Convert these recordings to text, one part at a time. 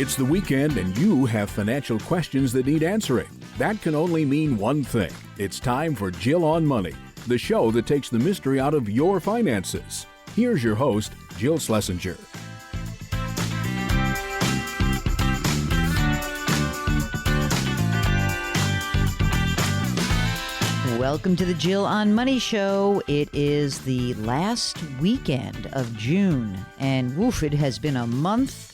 It's the weekend and you have financial questions that need answering. That can only mean one thing. It's time for Jill on Money, the show that takes the mystery out of your finances. Here's your host, Jill Schlesinger. Welcome to the Jill on Money Show. It is the last weekend of June, and woof, it has been a month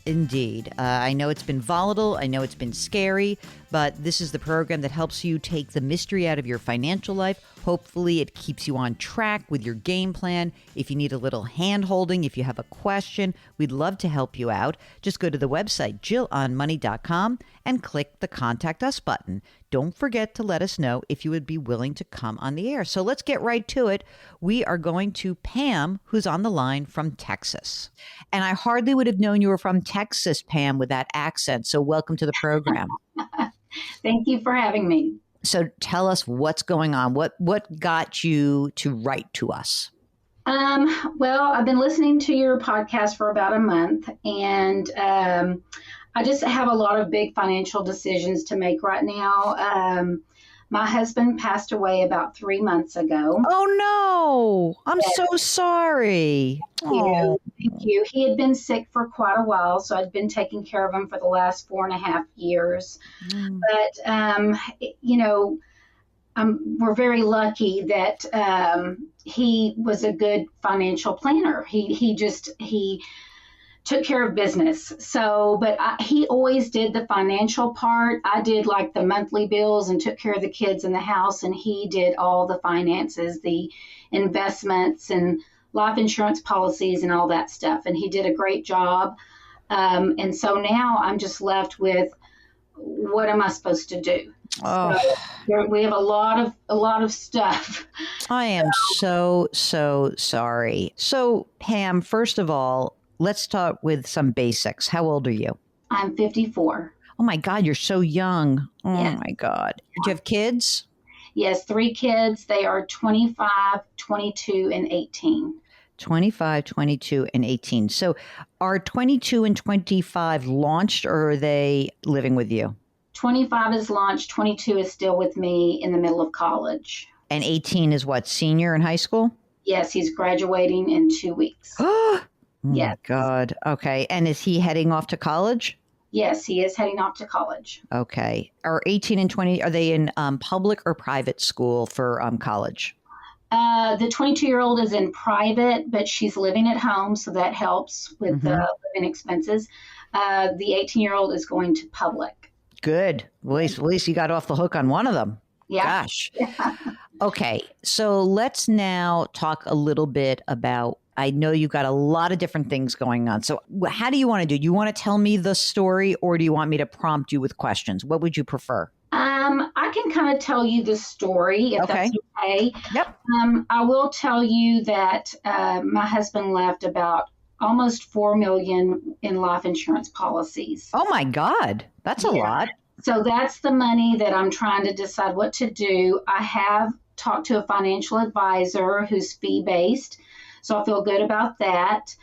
indeed. I know it's been volatile. I know it's been scary, but this is the program that helps you take the mystery out of your financial life. Hopefully it keeps you on track with your game plan. If you need a little hand holding, if you have a question, we'd love to help you out. Just go to the website, jillonmoney.com, and click the Contact Us button. Don't forget to let us know if you would be willing to come on the air. So let's get right to it. We are going to Pam, who's on the line from Texas. And I hardly would have known you were from Texas, Pam, with that accent. So welcome to the program. Thank you for having me. So tell us what's going on. What got you to write to us? Well, I've been listening to your podcast for about a month, and I just have a lot of big financial decisions to make right now. My husband passed away about 3 months ago. Oh, no. I'm so sorry. Thank you. He had been sick for quite a while, so I'd been taking care of him for the last 4.5 years. But, we're very lucky that he was a good financial planner. He took care of business. So, but he always did the financial part. I did like the monthly bills and took care of the kids in the house, and he did all the finances, the investments and life insurance policies and all that stuff. And he did a great job. And so now I'm just left with, what am I supposed to do? Oh. So we have a lot of stuff. I am so sorry. So, Pam, first of all, let's start with some basics. How old are you? I'm 54. Oh, my God, you're so young. Oh, Yes. my God. Do you have kids? Yes, 3 kids. They are 25, 22, and 18. 25, 22, and 18. So are 22 and 25 launched, or are they living with you? 25 is launched. 22 is still with me in the middle of college. And 18 is what, senior in high school? Yes, he's graduating in 2 weeks. Oh, Yes. my God. Okay. And is he heading off to college? Yes, he is heading off to college. Okay. Are 18 and 20, are they in public or private school for college? The 22-year-old is in private, but she's living at home, so that helps with the living expenses. The 18-year-old is going to public. Good. At least you got off the hook on one of them. Yeah. Gosh. Okay. So let's now talk a little bit about, I know you've got a lot of different things going on. So how do you want to do? Do you want to tell me the story, or do you want me to prompt you with questions? What would you prefer? I can kind of tell you the story if that's okay. Yep. I will tell you that my husband left about almost $4 million in life insurance policies. Oh my God. That's a lot. So that's the money that I'm trying to decide what to do. I have talked to a financial advisor who's fee-based, so I feel good about that.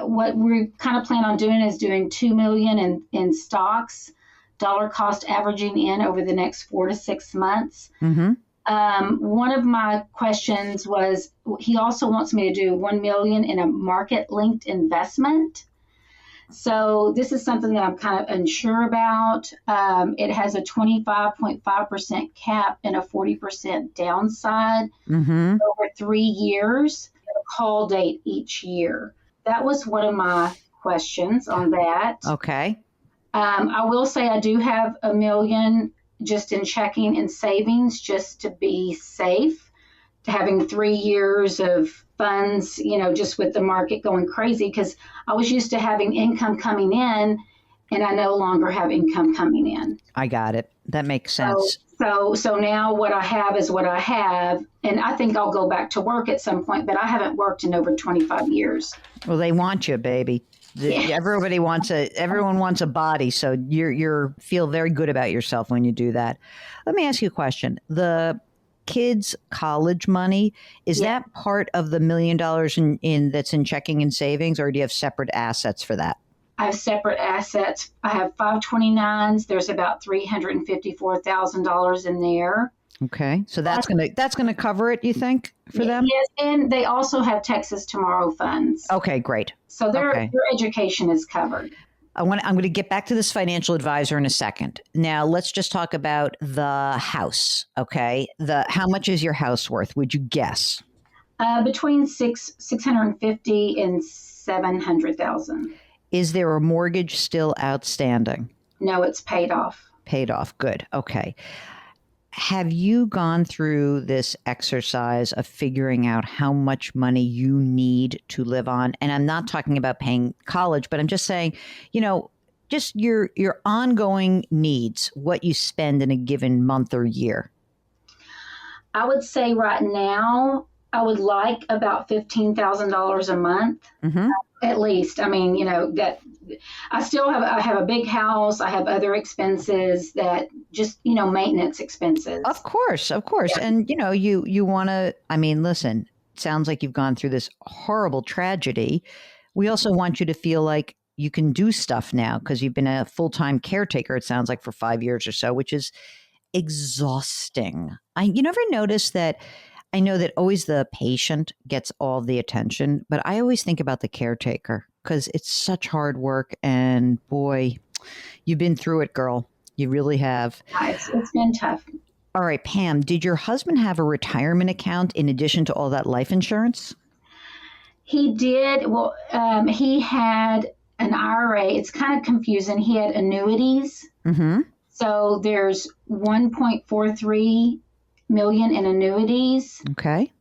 What we kind of plan on doing is doing $2 million in stocks, dollar cost averaging in over the next 4 to 6 months. Mm-hmm. One of my questions was, he also wants me to do $1 million in a market-linked investment. So this is something that I'm kind of unsure about. It has a 25.5% cap and a 40% downside over 3 years, and a call date each year. That was one of my questions on that. Okay. I will say I do have $1 million just in checking and savings, just to be safe, having 3 years of funds, just with the market going crazy, because I was used to having income coming in, and I no longer have income coming in. I got it. That makes sense. So now what I have is what I have, and I think I'll go back to work at some point, but I haven't worked in over 25 years. Well, they want you, baby. Yes. Everyone wants a body, so you feel very good about yourself when you do that. Let me ask you a question. The kids' college money, is that part of the $1 million in that's in checking and savings, or do you have separate assets for that? I have separate assets. I have 529s. There's about $354,000 in there. Okay. So that's gonna cover it, you think, for them? Yes, and they also have Texas Tomorrow funds. Okay, great. So their education is covered. I'm going to get back to this financial advisor in a second. Now, let's just talk about the house, okay? How much is your house worth, would you guess? Between 650 and 700,000. Is there a mortgage still outstanding? No, it's paid off. Paid off. Good. Okay. Have you gone through this exercise of figuring out how much money you need to live on? And I'm not talking about paying college, but I'm just saying, just your ongoing needs, what you spend in a given month or year. I would say right now, I would like about $15,000 a month, at least. I mean, that I have a big house. I have other expenses that just, maintenance expenses. Of course. Yeah. And, you want to, listen, it sounds like you've gone through this horrible tragedy. We also want you to feel like you can do stuff now because you've been a full-time caretaker, it sounds like, for 5 years or so, which is exhausting. You never notice that. I know that always the patient gets all the attention, but I always think about the caretaker because it's such hard work. And boy, you've been through it, girl. You really have. It's been tough. All right, Pam, did your husband have a retirement account in addition to all that life insurance? He did. Well, he had an IRA. It's kind of confusing. He had annuities. Mm-hmm. So there's 1.43 million in annuities. Okay.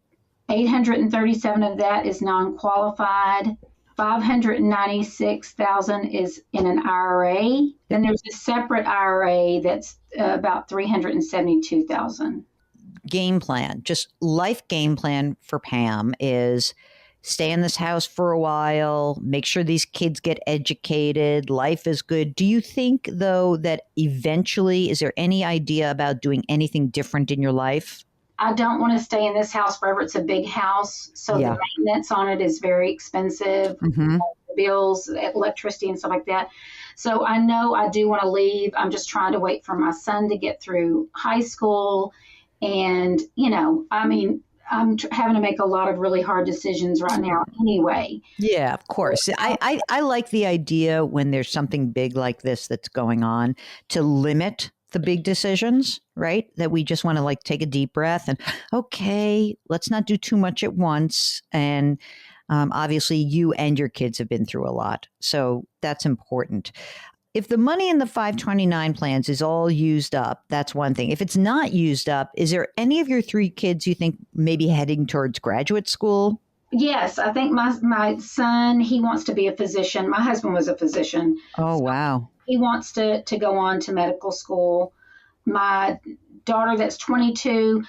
837 of that is non-qualified. 596,000 is in an IRA. Then there's a separate IRA that's about 372,000. Game plan, just life game plan for Pam is stay in this house for a while, make sure these kids get educated, life is good. Do you think, though, that eventually, is there any idea about doing anything different in your life? I don't want to stay in this house forever. It's a big house, so the maintenance on it is very expensive, bills, electricity, and stuff like that. So I know I do want to leave. I'm just trying to wait for my son to get through high school. And, I'm having to make a lot of really hard decisions right now anyway. Yeah, of course. I like the idea when there's something big like this that's going on to limit the big decisions, right? That we just want to take a deep breath and, okay, let's not do too much at once. And obviously you and your kids have been through a lot. So that's important. If the money in the 529 plans is all used up, that's one thing. If it's not used up, is there any of your 3 kids you think maybe heading towards graduate school? Yes, I think my son, he wants to be a physician. My husband was a physician. Oh, wow. He wants to go on to medical school. My daughter that's 22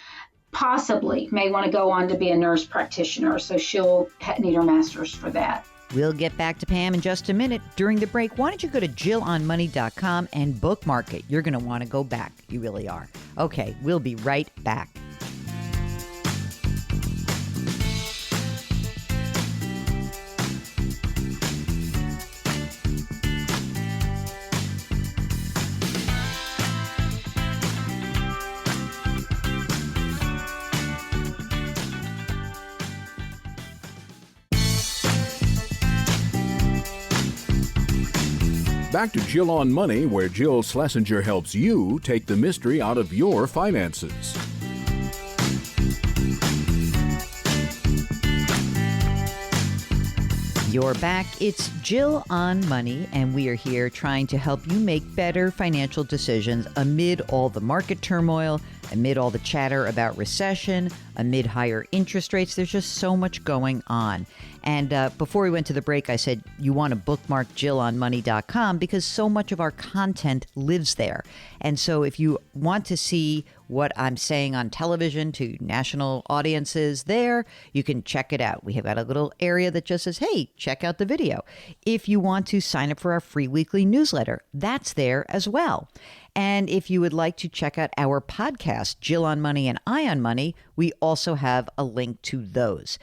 possibly may want to go on to be a nurse practitioner, so she'll need her master's for that. We'll get back to Pam in just a minute. During the break, why don't you go to JillOnMoney.com and bookmark it? You're going to want to go back. You really are. Okay, we'll be right back. Back to Jill on Money, where Jill Schlesinger helps you take the mystery out of your finances. You're back. It's Jill on Money, and we are here trying to help you make better financial decisions amid all the market turmoil, amid all the chatter about recession, amid higher interest rates. There's just so much going on. And before we went to the break, I said you want to bookmark JillOnMoney.com because so much of our content lives there. And so if you want to see what I'm saying on television to national audiences there, you can check it out. We have got a little area that just says, hey, check out the video. If you want to sign up for our free weekly newsletter, that's there as well. And if you would like to check out our podcast, Jill on Money and I on Money, we also have a link to those.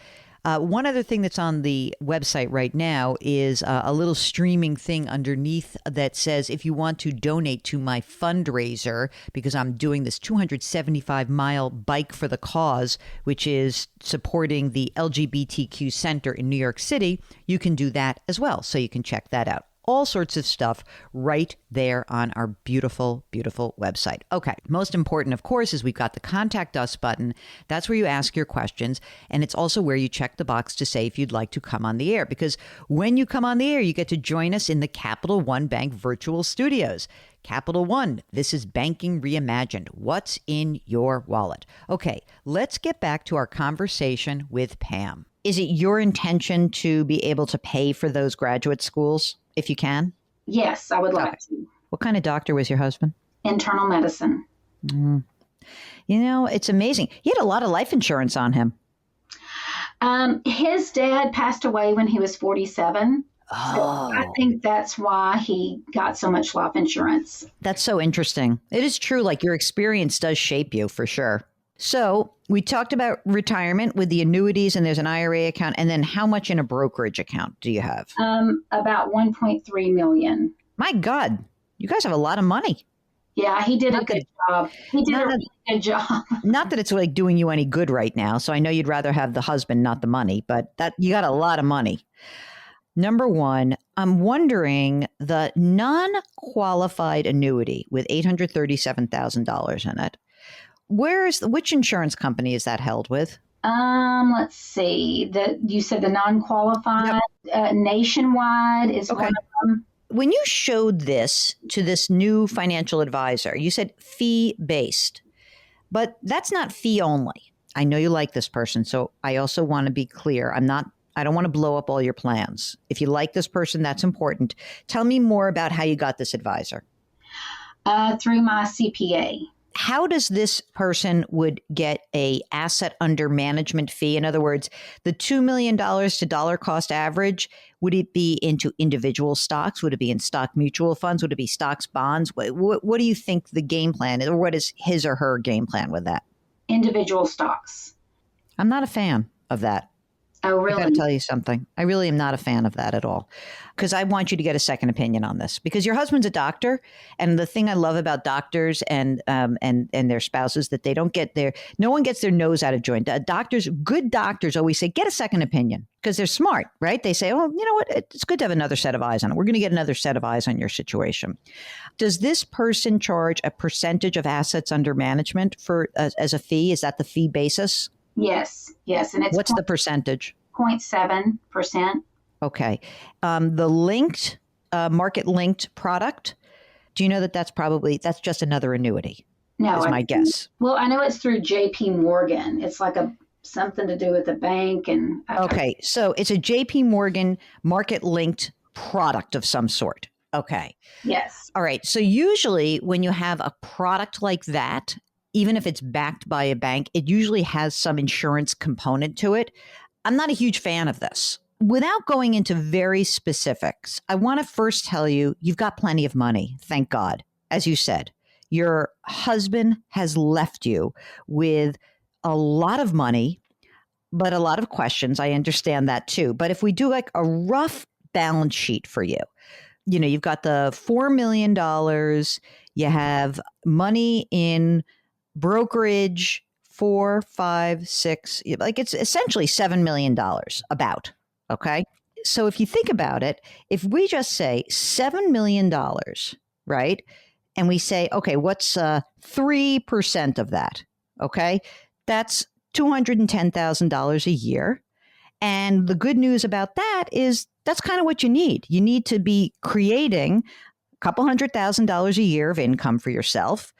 One other thing that's on the website right now is a little streaming thing underneath that says if you want to donate to my fundraiser, because I'm doing this 275-mile bike for the cause, which is supporting the LGBTQ Center in New York City, you can do that as well. So you can check that out. All sorts of stuff right there on our beautiful, beautiful website. Okay. Most important, of course, is we've got the Contact Us button. That's where you ask your questions. And it's also where you check the box to say if you'd like to come on the air. Because when you come on the air, you get to join us in the Capital One Bank virtual studios. Capital One, this is banking reimagined. What's in your wallet? Okay, let's get back to our conversation with Pam. Is it your intention to be able to pay for those graduate schools if you can? Yes, I would like to. What kind of doctor was your husband? Internal medicine. You know, it's amazing. He had a lot of life insurance on him. His dad passed away when he was 47. Oh. So I think that's why he got so much life insurance. That's so interesting. It is true. Like your experience does shape you for sure. So we talked about retirement with the annuities, and there's an IRA account. And then how much in a brokerage account do you have? About 1.3 million. My God, you guys have a lot of money. Yeah, he did a good job. He did a really good job. Not that it's like doing you any good right now. So I know you'd rather have the husband, not the money, but that you got a lot of money. Number one, I'm wondering the non-qualified annuity with $837,000 in it. Which insurance company is that held with? Let's see. You said the non-qualified. Yep. Nationwide is one of them. When you showed this to this new financial advisor, you said fee-based, but that's not fee only. I know you like this person, so I also want to be clear. I don't want to blow up all your plans. If you like this person, that's important. Tell me more about how you got this advisor. Through my CPA. How does this person would get a asset under management fee? In other words, the $2 million to dollar cost average, would it be into individual stocks? Would it be in stock mutual funds? Would it be stocks, bonds? What do you think the game plan is, or what is his or her game plan with that? Individual stocks. I'm not a fan of that. Oh, really? I got to tell you something. I really am not a fan of that at all, because I want you to get a second opinion on this, because your husband's a doctor. And the thing I love about doctors and their spouses, that they don't get no one gets their nose out of joint. Good doctors always say, get a second opinion, because they're smart, right? They say, oh, you know what? It's good to have another set of eyes on it. We're going to get another set of eyes on your situation. Does this person charge a percentage of assets under management as a fee? Is that the fee basis? Yes. And it's what's the percentage? 0.7%. Okay. The market linked product. Do you know that's just another annuity? No, is my guess. Well, I know it's through JP Morgan. It's like something to do with the bank and. Okay. So it's a JP Morgan market linked product of some sort. Okay. Yes. All right. So usually when you have a product like that, even if it's backed by a bank, it usually has some insurance component to it. I'm not a huge fan of this. Without going into very specifics, I want to first tell you, you've got plenty of money. Thank God. As you said, your husband has left you with a lot of money, but a lot of questions. I understand that too. But if we do like a rough balance sheet for you, you've got the $4 million, you have money in brokerage, 4, 5, 6, like it's essentially $7 million about. Okay. So if you think about it, if we just say $7 million, right? And we say, okay, what's 3% of that? Okay. That's $210,000 a year. And the good news about that is that's kind of what you need. You need to be creating a couple $100,000 a year of income for yourself.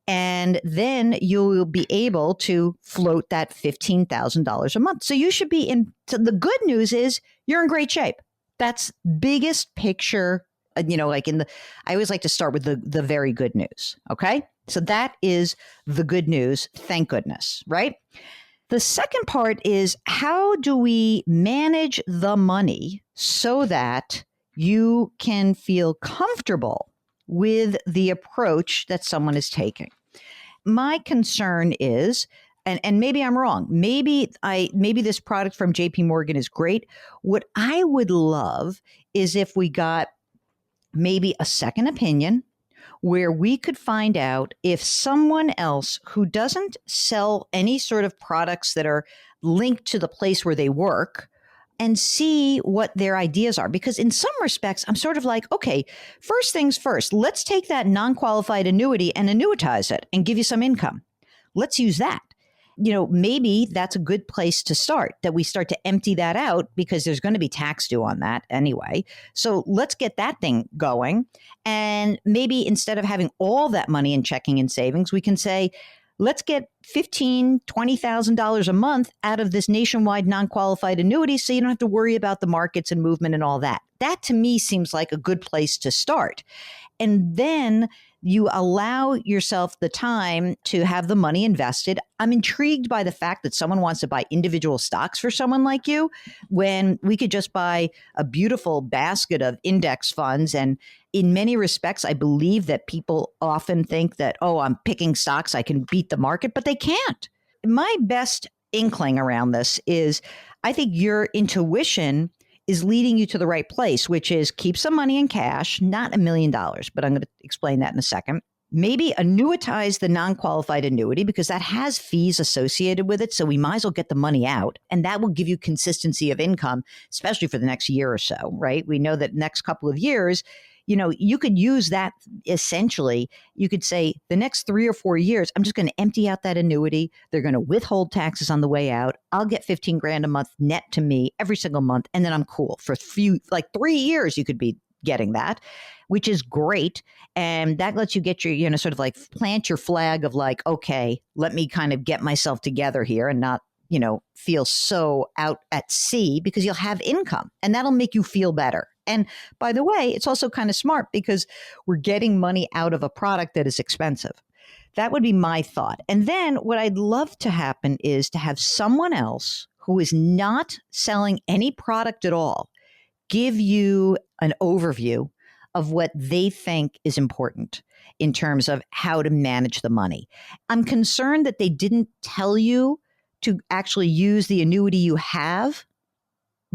And then you'll be able to float that $15,000 a month. So you should be so the good news is you're in great shape. That's biggest picture, I always like to start with the very good news. Okay. So that is the good news. Thank goodness. Right. The second part is, how do we manage the money so that you can feel comfortable with the approach that someone is taking? My concern is, and maybe I'm wrong. Maybe this product from JP Morgan is great. What I would love is if we got maybe a second opinion where we could find out if someone else who doesn't sell any sort of products that are linked to the place where they work and see what their ideas are. Because in some respects, I'm sort of like, okay, first things first, let's take that non-qualified annuity and annuitize it and give you some income. Let's use that. Maybe that's a good place to start, that we start to empty that out because there's going to be tax due on that anyway. So let's get that thing going. And maybe instead of having all that money in checking and savings, we can say, let's get $15,000, $20,000 a month out of this nationwide non-qualified annuity so you don't have to worry about the markets and movement and all that. That to me seems like a good place to start. And then you allow yourself the time to have the money invested. I'm intrigued by the fact that someone wants to buy individual stocks for someone like you when we could just buy a beautiful basket of index funds. And in many respects, I believe that people often think that, oh, I'm picking stocks, I can beat the market, but they can't. My best inkling around this is I think your intuition is leading you to the right place, which is keep some money in cash, not $1 million, but I'm going to explain that in a second. Maybe annuitize the non-qualified annuity because that has fees associated with it. So we might as well get the money out, and that will give you consistency of income, especially for the next year or so, right? We know that next couple of years, you could use that essentially. You could say the next 3 or 4 years, I'm just going to empty out that annuity. They're going to withhold taxes on the way out. I'll get $15,000 a month net to me every single month. And then I'm cool for 3 years. You could be getting that, which is great. And that lets you get your, sort of like plant your flag of like, okay, let me kind of get myself together here and not, feel so out at sea, because you'll have income and that'll make you feel better. And by the way, it's also kind of smart because we're getting money out of a product that is expensive. That would be my thought. And then what I'd love to happen is to have someone else who is not selling any product at all give you an overview of what they think is important in terms of how to manage the money. I'm concerned that they didn't tell you to actually use the annuity you have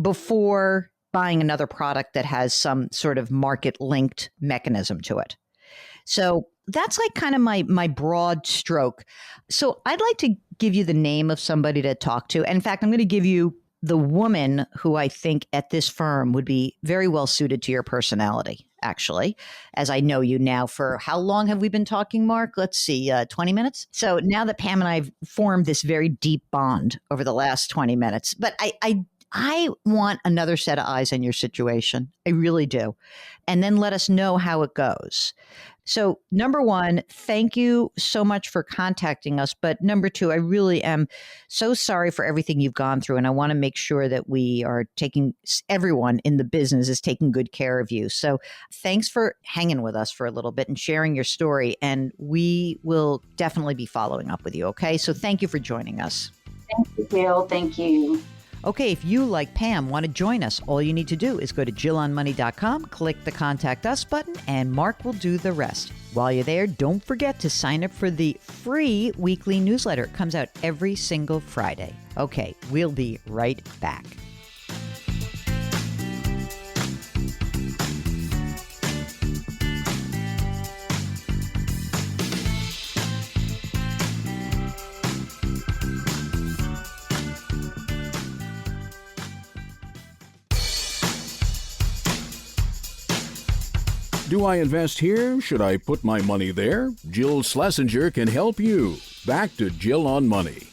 before buying another product that has some sort of market linked mechanism to it. So that's like kind of my broad stroke. So I'd like to give you the name of somebody to talk to. In fact, I'm going to give you the woman who I think at this firm would be very well suited to your personality, actually, as I know you now for how long have we been talking, Mark? Let's see, 20 minutes. So now that Pam and I have formed this very deep bond over the last 20 minutes, but I want another set of eyes on your situation. I really do. And then let us know how it goes. So number one, thank you so much for contacting us. But number two, I really am so sorry for everything you've gone through. And I want to make sure that everyone in the business is taking good care of you. So thanks for hanging with us for a little bit and sharing your story. And we will definitely be following up with you. Okay. So thank you for joining us. Thank you, Jill. Thank you. Okay, if you, like Pam, want to join us, all you need to do is go to JillOnMoney.com, click the Contact Us button, and Mark will do the rest. While you're there, don't forget to sign up for the free weekly newsletter. It comes out every single Friday. Okay, we'll be right back. Do I invest here? Should I put my money there? Jill Schlesinger can help you. Back to Jill on Money.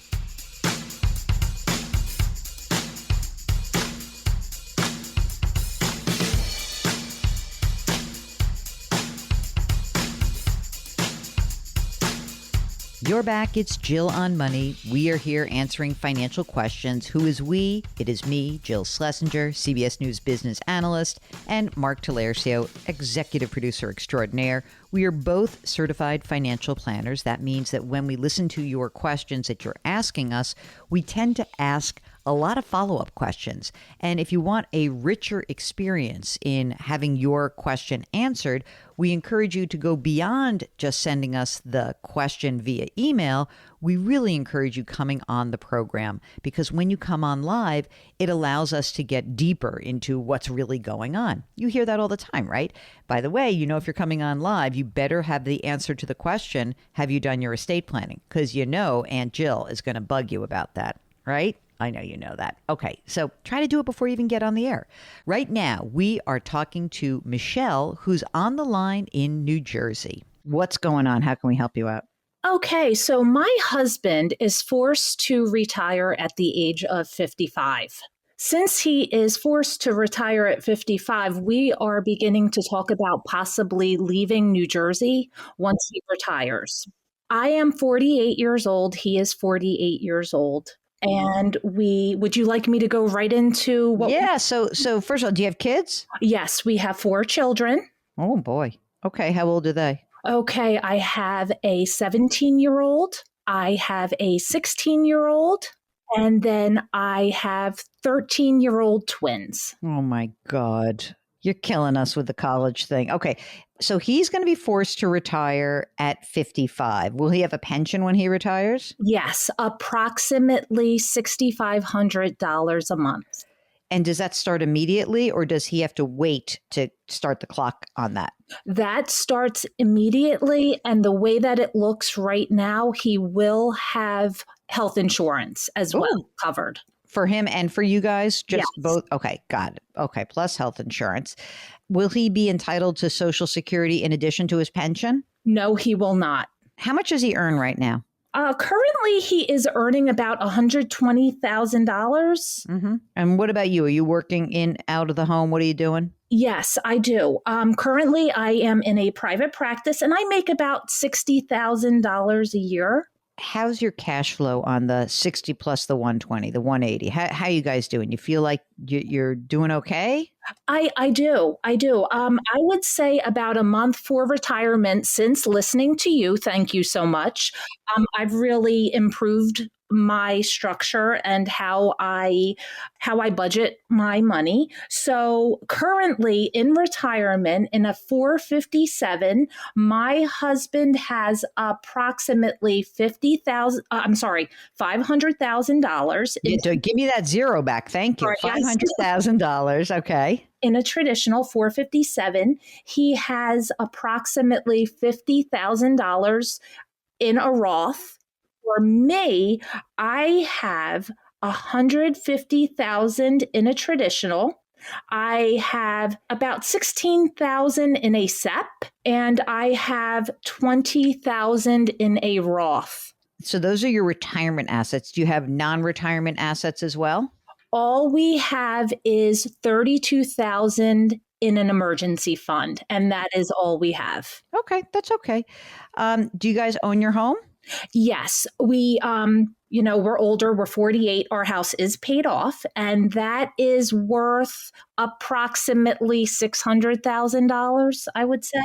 You're back. It's Jill on Money. We are here answering financial questions. Who is we? It is me, Jill Schlesinger, CBS News business analyst, and Mark Talercio, executive producer extraordinaire. We are both certified financial planners. That means that when we listen to your questions that you're asking us, we tend to ask a lot of follow-up questions. And if you want a richer experience in having your question answered, we encourage you to go beyond just sending us the question via email. We really encourage you coming on the program, because when you come on live, it allows us to get deeper into what's really going on. You hear that all the time, right? By the way, if you're coming on live, you better have the answer to the question, have you done your estate planning? Because Aunt Jill is going to bug you about that, right? I know you know that. Okay, so try to do it before you even get on the air. Right now, we are talking to Michelle, who's on the line in New Jersey. What's going on? How can we help you out? Okay, so my husband is forced to retire at the age of 55. Since he is forced to retire at 55, we are beginning to talk about possibly leaving New Jersey once he retires. I am 48 years old. He is 48 years old. And would you like me to go right into what? Yeah. So first of all, do you have kids? Yes, we have 4 children. Oh boy. Okay. How old are they? Okay, I have a 17-year-old, I have a 16-year-old, and then I have 13-year-old twins. Oh my God. You're killing us with the college thing. Okay. So he's going to be forced to retire at 55. Will he have a pension when he retires? Yes, approximately $6,500 a month. And does that start immediately, or does he have to wait to start the clock on that? That starts immediately. And the way that it looks right now, he will have health insurance as well covered. For him and for you guys? Just Yes. both? Okay, got it. Okay, plus health insurance. Will he be entitled to Social Security in addition to his pension? No, he will not. How much does he earn right now? Currently, he is earning about $120,000. Mm-hmm. And what about you? Are you working out of the home? What are you doing? Yes, I do. Currently, I am in a private practice and I make about $60,000 a year. How's your cash flow on the 60 plus the 120, the 180? How you guys doing? You feel like you're doing okay? I do. I would say about a month for retirement since listening to you. Thank you so much. I've really improved my structure and how I budget my money. So currently in retirement in a 457, my husband has approximately $500,000. Give me that zero back. Thank you. $500,000. Okay. In a traditional 457, he has approximately $50,000 in a Roth. For me, I have $150,000 in a traditional. I have about $16,000 in a SEP, and I have $20,000 in a Roth. So those are your retirement assets. Do you have non-retirement assets as well? All we have is $32,000 in an emergency fund, and that is all we have. Okay, that's okay. Do you guys own your home? Yes, we, we're older, we're 48, our house is paid off, and that is worth approximately $600,000, I would say.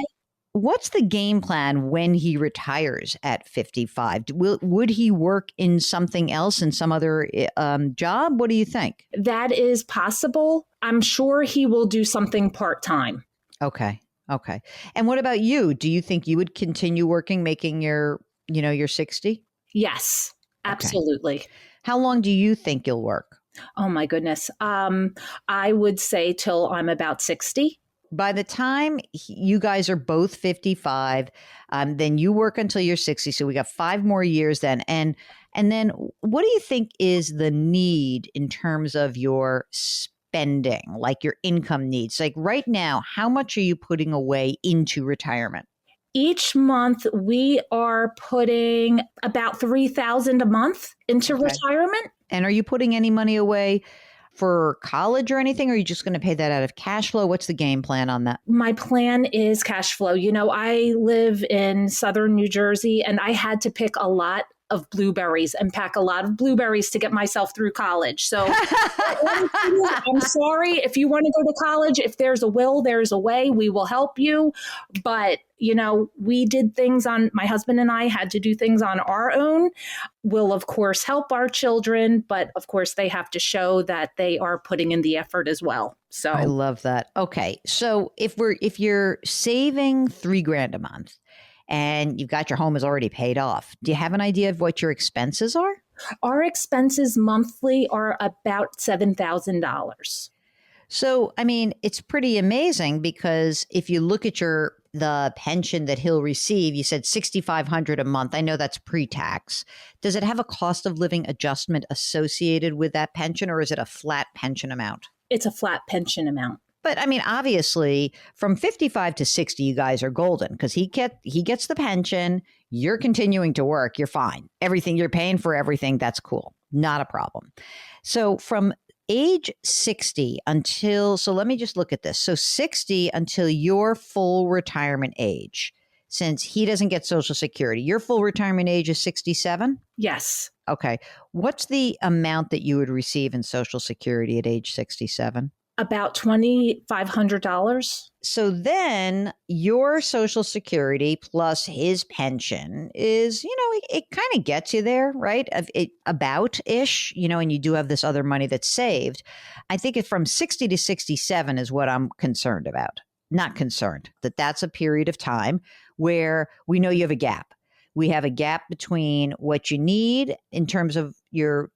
What's the game plan when he retires at 55? Would he work in something else, in some other job? What do you think? That is possible. I'm sure he will do something part-time. Okay. And what about you? Do you think you would continue working, making your 60? Yes, absolutely. Okay. How long do you think you'll work? Oh my goodness. I would say till I'm about 60. By the time you guys are both 55, then you work until you're 60. So we got 5 more years then. And then what do you think is the need in terms of your spending, like your income needs? Like right now, how much are you putting away into retirement? Each month, we are putting about $3,000 a month into retirement. And are you putting any money away for college or anything? Or are you just going to pay that out of cash flow? What's the game plan on that? My plan is cash flow. I live in southern New Jersey and I had to pick a lot of blueberries and pack a lot of blueberries to get myself through college. So I'm sorry if you want to go to college. If there's a will, there's a way. We will help you. But, we did things my husband and I had to do things on our own. We'll, of course, help our children. But, of course, they have to show that they are putting in the effort as well. So I love that. Okay. So if you're saving $3,000 a month and you've got your home is already paid off, do you have an idea of what your expenses are? Our expenses monthly are about $7,000. So, it's pretty amazing because if you look at the pension that he'll receive, you said $6,500 a month. I know that's pre-tax. Does it have a cost of living adjustment associated with that pension, or is it a flat pension amount? It's a flat pension amount. But obviously, from 55 to 60, you guys are golden because he gets the pension. You're continuing to work. You're fine. Everything you're paying for everything. That's cool. Not a problem. So from age 60 so let me just look at this. So 60 until your full retirement age, since he doesn't get Social Security, your full retirement age is 67? Yes. Okay. What's the amount that you would receive in Social Security at age 67? About $2,500. So then your Social Security plus his pension is, it kind of gets you there, right? About-ish, and you do have this other money that's saved. I think it's from 60 to 67 is what I'm concerned about. Not concerned, that's a period of time where we know you have a gap. We have a gap between what you need in terms of your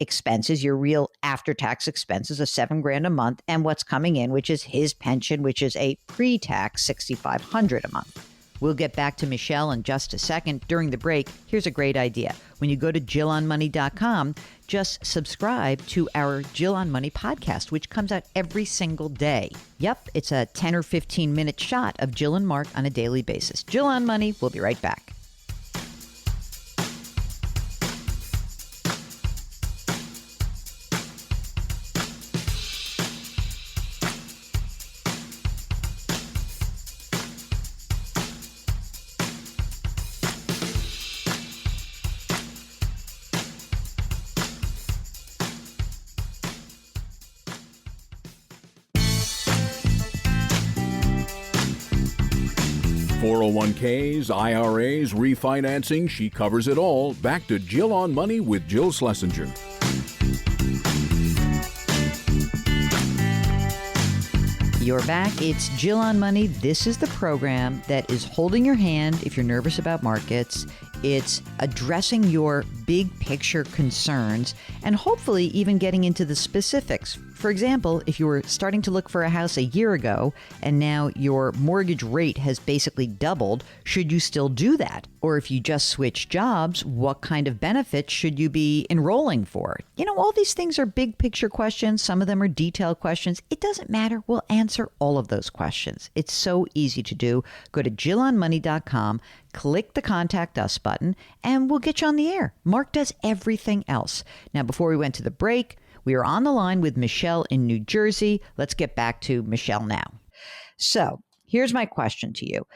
expenses, your real after-tax expenses of $7,000 a month, and what's coming in, which is his pension, which is a pre-tax $6,500 a month. We'll get back to Michelle in just a second. During the break, here's a great idea. When you go to JillOnMoney.com, just subscribe to our Jill on Money podcast, which comes out every single day. Yep, it's a 10 or 15-minute shot of Jill and Mark on a daily basis. Jill on Money, we'll be right back. .401ks, IRAs, refinancing, she covers it all. Back to Jill on Money with Jill Schlesinger. You're back. It's Jill on Money. This is the program that is holding your hand if you're nervous about markets. It's addressing your big picture concerns and hopefully even getting into the specifics. For example, if you were starting to look for a house a year ago and now your mortgage rate has basically doubled, should you still do that? Or if you just switched jobs, what kind of benefits should you be enrolling for? All these things are big picture questions. Some of them are detailed questions. It doesn't matter. We'll answer all of those questions. It's so easy to do. Go to JillOnMoney.com, click the Contact Us button, and we'll get you on the air. Mark does everything else. Now, before we went to the break, we are on the line with Michelle in New Jersey. Let's get back to Michelle now. So here's my question to you.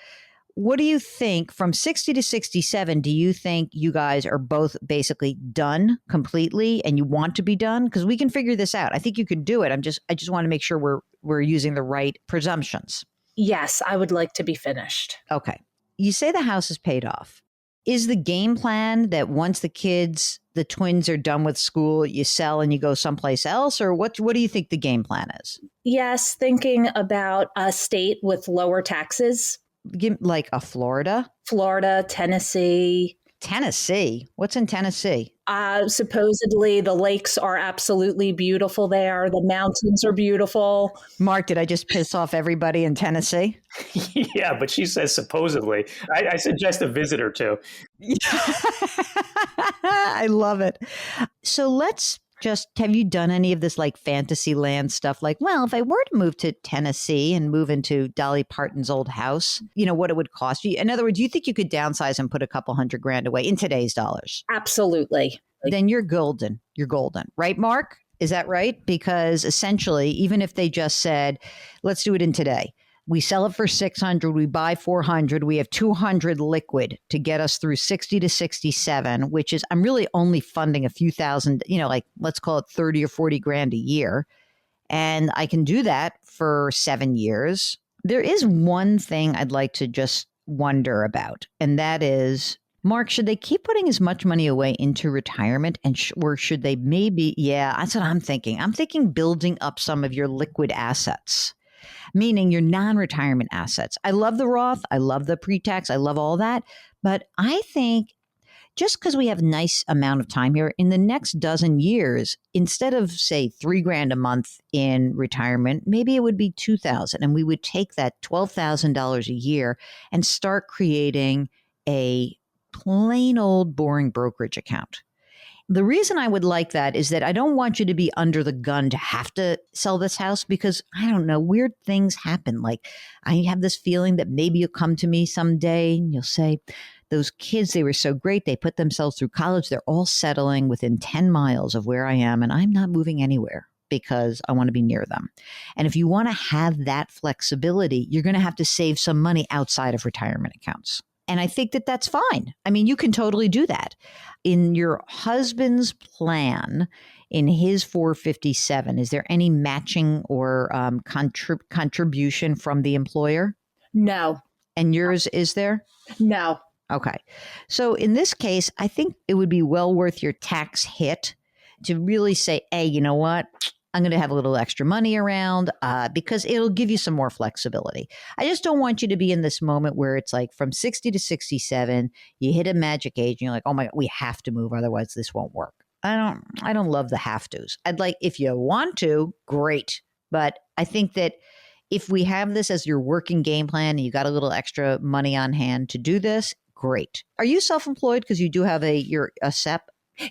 What do you think from 60 to 67? Do you think you guys are both basically done completely and you want to be done? Because we can figure this out. I think you could do it. I just want to make sure we're using the right presumptions. Yes, I would like to be finished. Okay. You say the house is paid off. Is the game plan that once the twins are done with school, you sell and you go someplace else? Or what do you think the game plan is? Yes, thinking about a state with lower taxes. Like a Florida? Florida, Tennessee. Tennessee? What's in Tennessee? Supposedly the lakes are absolutely beautiful there. The mountains are beautiful. Mark, did I just piss off everybody in Tennessee? Yeah, but she says supposedly. I suggest a visit or two. I love it. So have you done any of this like fantasy land stuff? Like, well, if I were to move to Tennessee and move into Dolly Parton's old house, what it would cost you? In other words, you think you could downsize and put a couple $100,000 away in today's dollars? Absolutely. Then you're golden. You're golden. Right, Mark? Is that right? Because essentially, even if they just said, let's do it in today, We sell it for 600, we buy 400, we have 200 liquid to get us through 60 to 67, which is, I'm really only funding a few thousand, like let's call it 30 or 40 grand a year. And I can do that for 7 years. There is one thing I'd like to just wonder about, and that is, Mark, should they keep putting as much money away into retirement or should they maybe, yeah, that's what I'm thinking. I'm thinking building up some of your liquid assets, meaning your non-retirement assets. I love the Roth. I love the pre-tax. I love all that. But I think just because we have a nice amount of time here, in the next dozen years, instead of say $3,000 a month in retirement, maybe it would be $2,000, and we would take that $12,000 a year and start creating a plain old boring brokerage account. The reason I would like that is that I don't want you to be under the gun to have to sell this house because, I don't know, weird things happen. Like I have this feeling that maybe you'll come to me someday and you'll say, those kids, they were so great. They put themselves through college. They're all settling within 10 miles of where I am, and I'm not moving anywhere because I want to be near them. And if you want to have that flexibility, you're going to have to save some money outside of retirement accounts. And I think that that's fine. I mean, you can totally do that. In your husband's plan, in his 457, is there any matching or contribution from the employer? No. And yours, is there? No. Okay. So in this case, I think it would be well worth your tax hit to really say, hey, you know what? I'm going to have a little extra money around because it'll give you some more flexibility. I just don't want you to be in this moment where it's like from 60 to 67, you hit a magic age and you're like, oh my God, we have to move. Otherwise this won't work. I don't love the have to's. I'd like, if you want to, great. But I think that if we have this as your working game plan and you got a little extra money on hand to do this, great. Are you self-employed? Because you do have a SEP?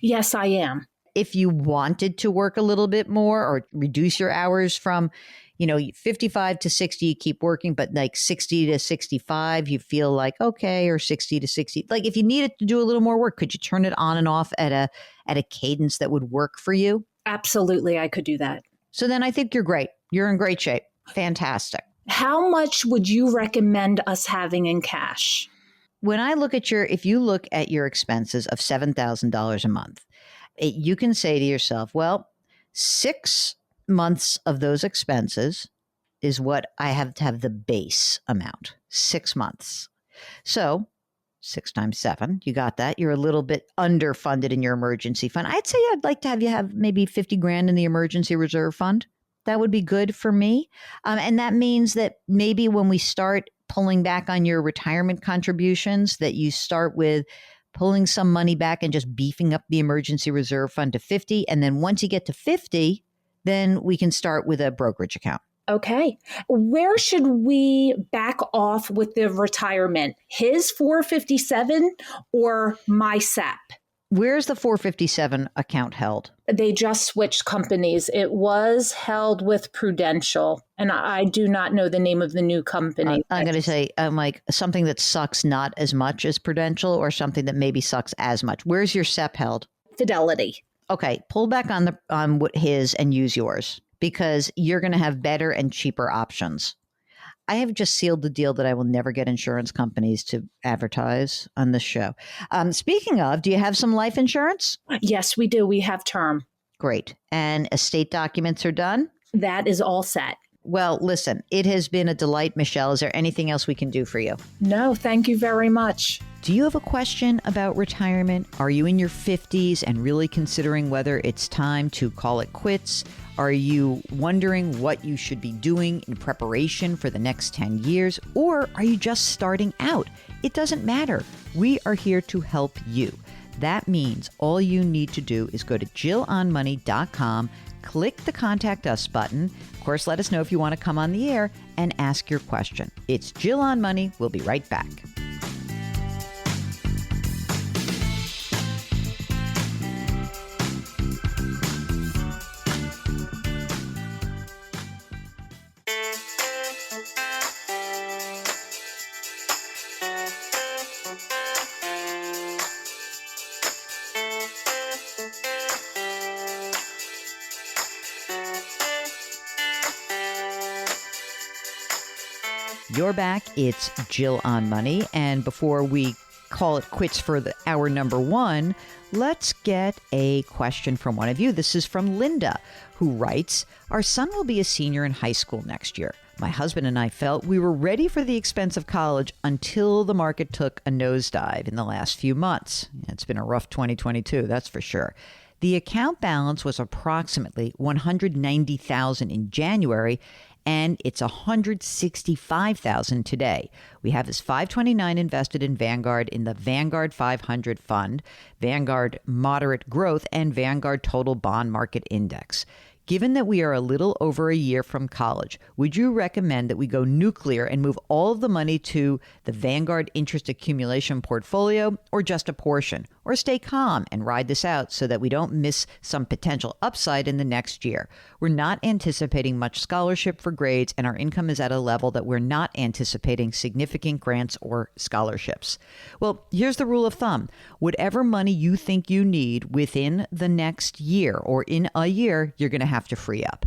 Yes, I am. If you wanted to work a little bit more or reduce your hours from, 55 to 60, you keep working, but like 60 to 65, you feel like, okay, or 60 to 60. Like if you needed to do a little more work, could you turn it on and off at a cadence that would work for you? Absolutely, I could do that. So then I think you're great. You're in great shape. Fantastic. How much would you recommend us having in cash? When I look at if you look at your expenses of $7,000 a month, you can say to yourself, well, 6 months of those expenses is what I have to have the base amount, 6 months. So 6 times 7, you got that. You're a little bit underfunded in your emergency fund. I'd say I'd like to have you have maybe 50 grand in the emergency reserve fund. That would be good for me. And that means that maybe when we start pulling back on your retirement contributions, that you start with pulling some money back and just beefing up the emergency reserve fund to 50. And then once you get to 50, then we can start with a brokerage account. Okay. Where should we back off with the retirement? His 457 or my SEP? Where's the 457 account held? They just switched companies. It was held with Prudential, and I do not know the name of the new company. I'm going to say, like something that sucks not as much as Prudential or something that maybe sucks as much. Where's your SEP held? Fidelity. Okay, pull back on what his and use yours because you're going to have better and cheaper options. I have just sealed the deal that I will never get insurance companies to advertise on this show. Speaking of, do you have some life insurance? Yes, we do. We have term. Great. And estate documents are done? That is all set. Well, listen, it has been a delight, Michelle. Is there anything else we can do for you? No, thank you very much. Do you have a question about retirement? Are you in your 50s and really considering whether it's time to call it quits? Are you wondering what you should be doing in preparation for the next 10 years? Or are you just starting out? It doesn't matter. We are here to help you. That means all you need to do is go to JillOnMoney.com, click the Contact Us button. Of course, let us know if you want to come on the air and ask your question. It's Jill on Money. We'll be right back. You're back. It's Jill on Money. And before we call it quits for hour number one, let's get a question from one of you. This is from Linda, who writes, our son will be a senior in high school next year. My husband and I felt we were ready for the expense of college until the market took a nosedive in the last few months. It's been a rough 2022, that's for sure. The account balance was approximately $190,000 in January, and it's $165,000 today. We have his $529 invested in Vanguard in the Vanguard 500 fund, Vanguard Moderate Growth, and Vanguard Total Bond Market Index. Given that we are a little over a year from college, would you recommend that we go nuclear and move all of the money to the Vanguard interest accumulation portfolio, or just a portion, or stay calm and ride this out so that we don't miss some potential upside in the next year? We're not anticipating much scholarship for grades, and our income is at a level that we're not anticipating significant grants or scholarships. Well, here's the rule of thumb. Whatever money you think you need within the next year or in a year, you're going to have to free up.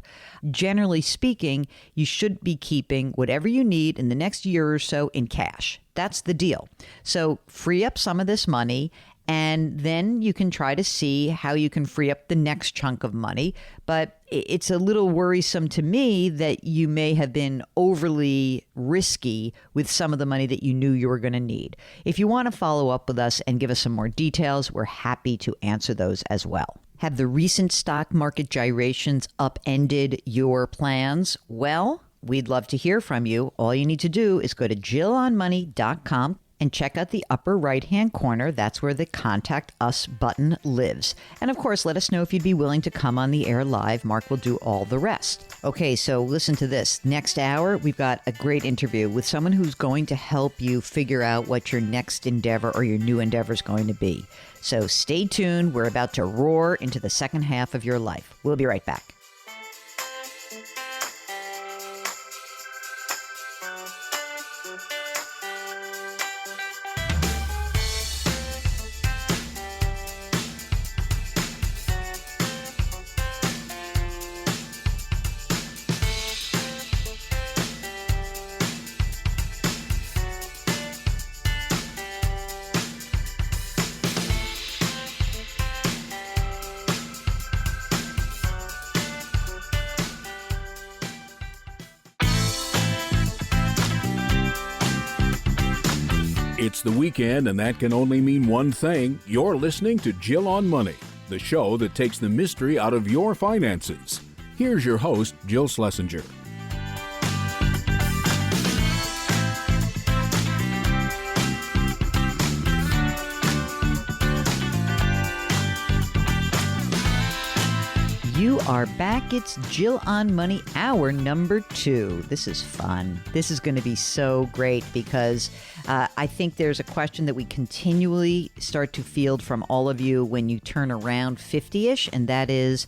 Generally speaking, you should be keeping whatever you need in the next year or so in cash. That's the deal. So free up some of this money, and then you can try to see how you can free up the next chunk of money. But it's a little worrisome to me that you may have been overly risky with some of the money that you knew you were going to need. If you want to follow up with us and give us some more details, we're happy to answer those as well. Have the recent stock market gyrations upended your plans? Well, we'd love to hear from you. All you need to do is go to jillonmoney.com and check out the upper right-hand corner. That's where the Contact Us button lives. And of course, let us know if you'd be willing to come on the air live. Mark will do all the rest. Okay, so listen to this. Next hour, we've got a great interview with someone who's going to help you figure out what your next endeavor or your new endeavor is going to be. So stay tuned. We're about to roar into the second half of your life. We'll be right back. It's the weekend, and that can only mean one thing. You're listening to Jill on Money, the show that takes the mystery out of your finances. Here's your host, Jill Schlesinger. You are back. It's Jill on Money, hour number 2. This is fun. This is going to be so great because I think there's a question that we continually start to field from all of you when you turn around 50-ish, and that is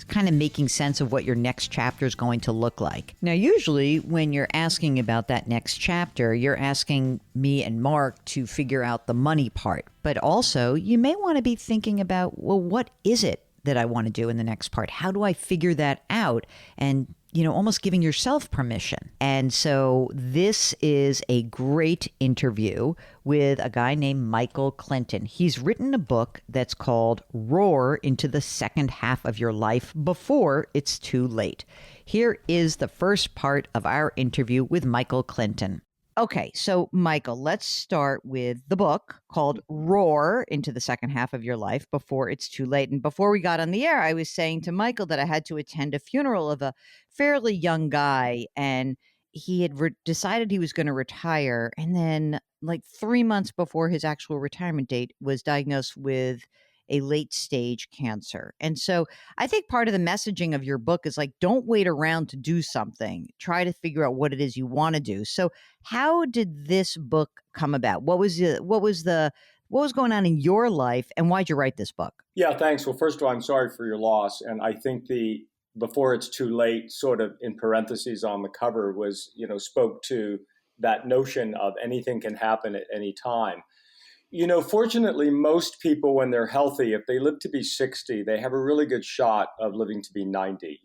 kind of making sense of what your next chapter is going to look like. Now, usually when you're asking about that next chapter, you're asking me and Mark to figure out the money part. But also, you may want to be thinking about, well, what is it that I want to do in the next part? How do I figure that out? And, almost giving yourself permission. And so this is a great interview with a guy named Michael Clinton. He's written a book that's called Roar into the Second Half of Your Life Before It's Too Late. Here is the first part of our interview with Michael Clinton. Okay, so Michael, let's start with the book called Roar into the Second Half of Your Life Before It's Too Late. And before we got on the air, I was saying to Michael that I had to attend a funeral of a fairly young guy, and he had decided he was going to retire. And then like 3 months before his actual retirement date was diagnosed with a late stage cancer. And so I think part of the messaging of your book is like, don't wait around to do something. Try to figure out what it is you want to do. So how did this book come about? What was going on in your life, and why'd you write this book? Yeah, thanks. Well, first of all, I'm sorry for your loss. And I think the before it's too late, sort of in parentheses on the cover, was, spoke to that notion of anything can happen at any time. Fortunately, most people, when they're healthy, if they live to be 60, they have a really good shot of living to be 90.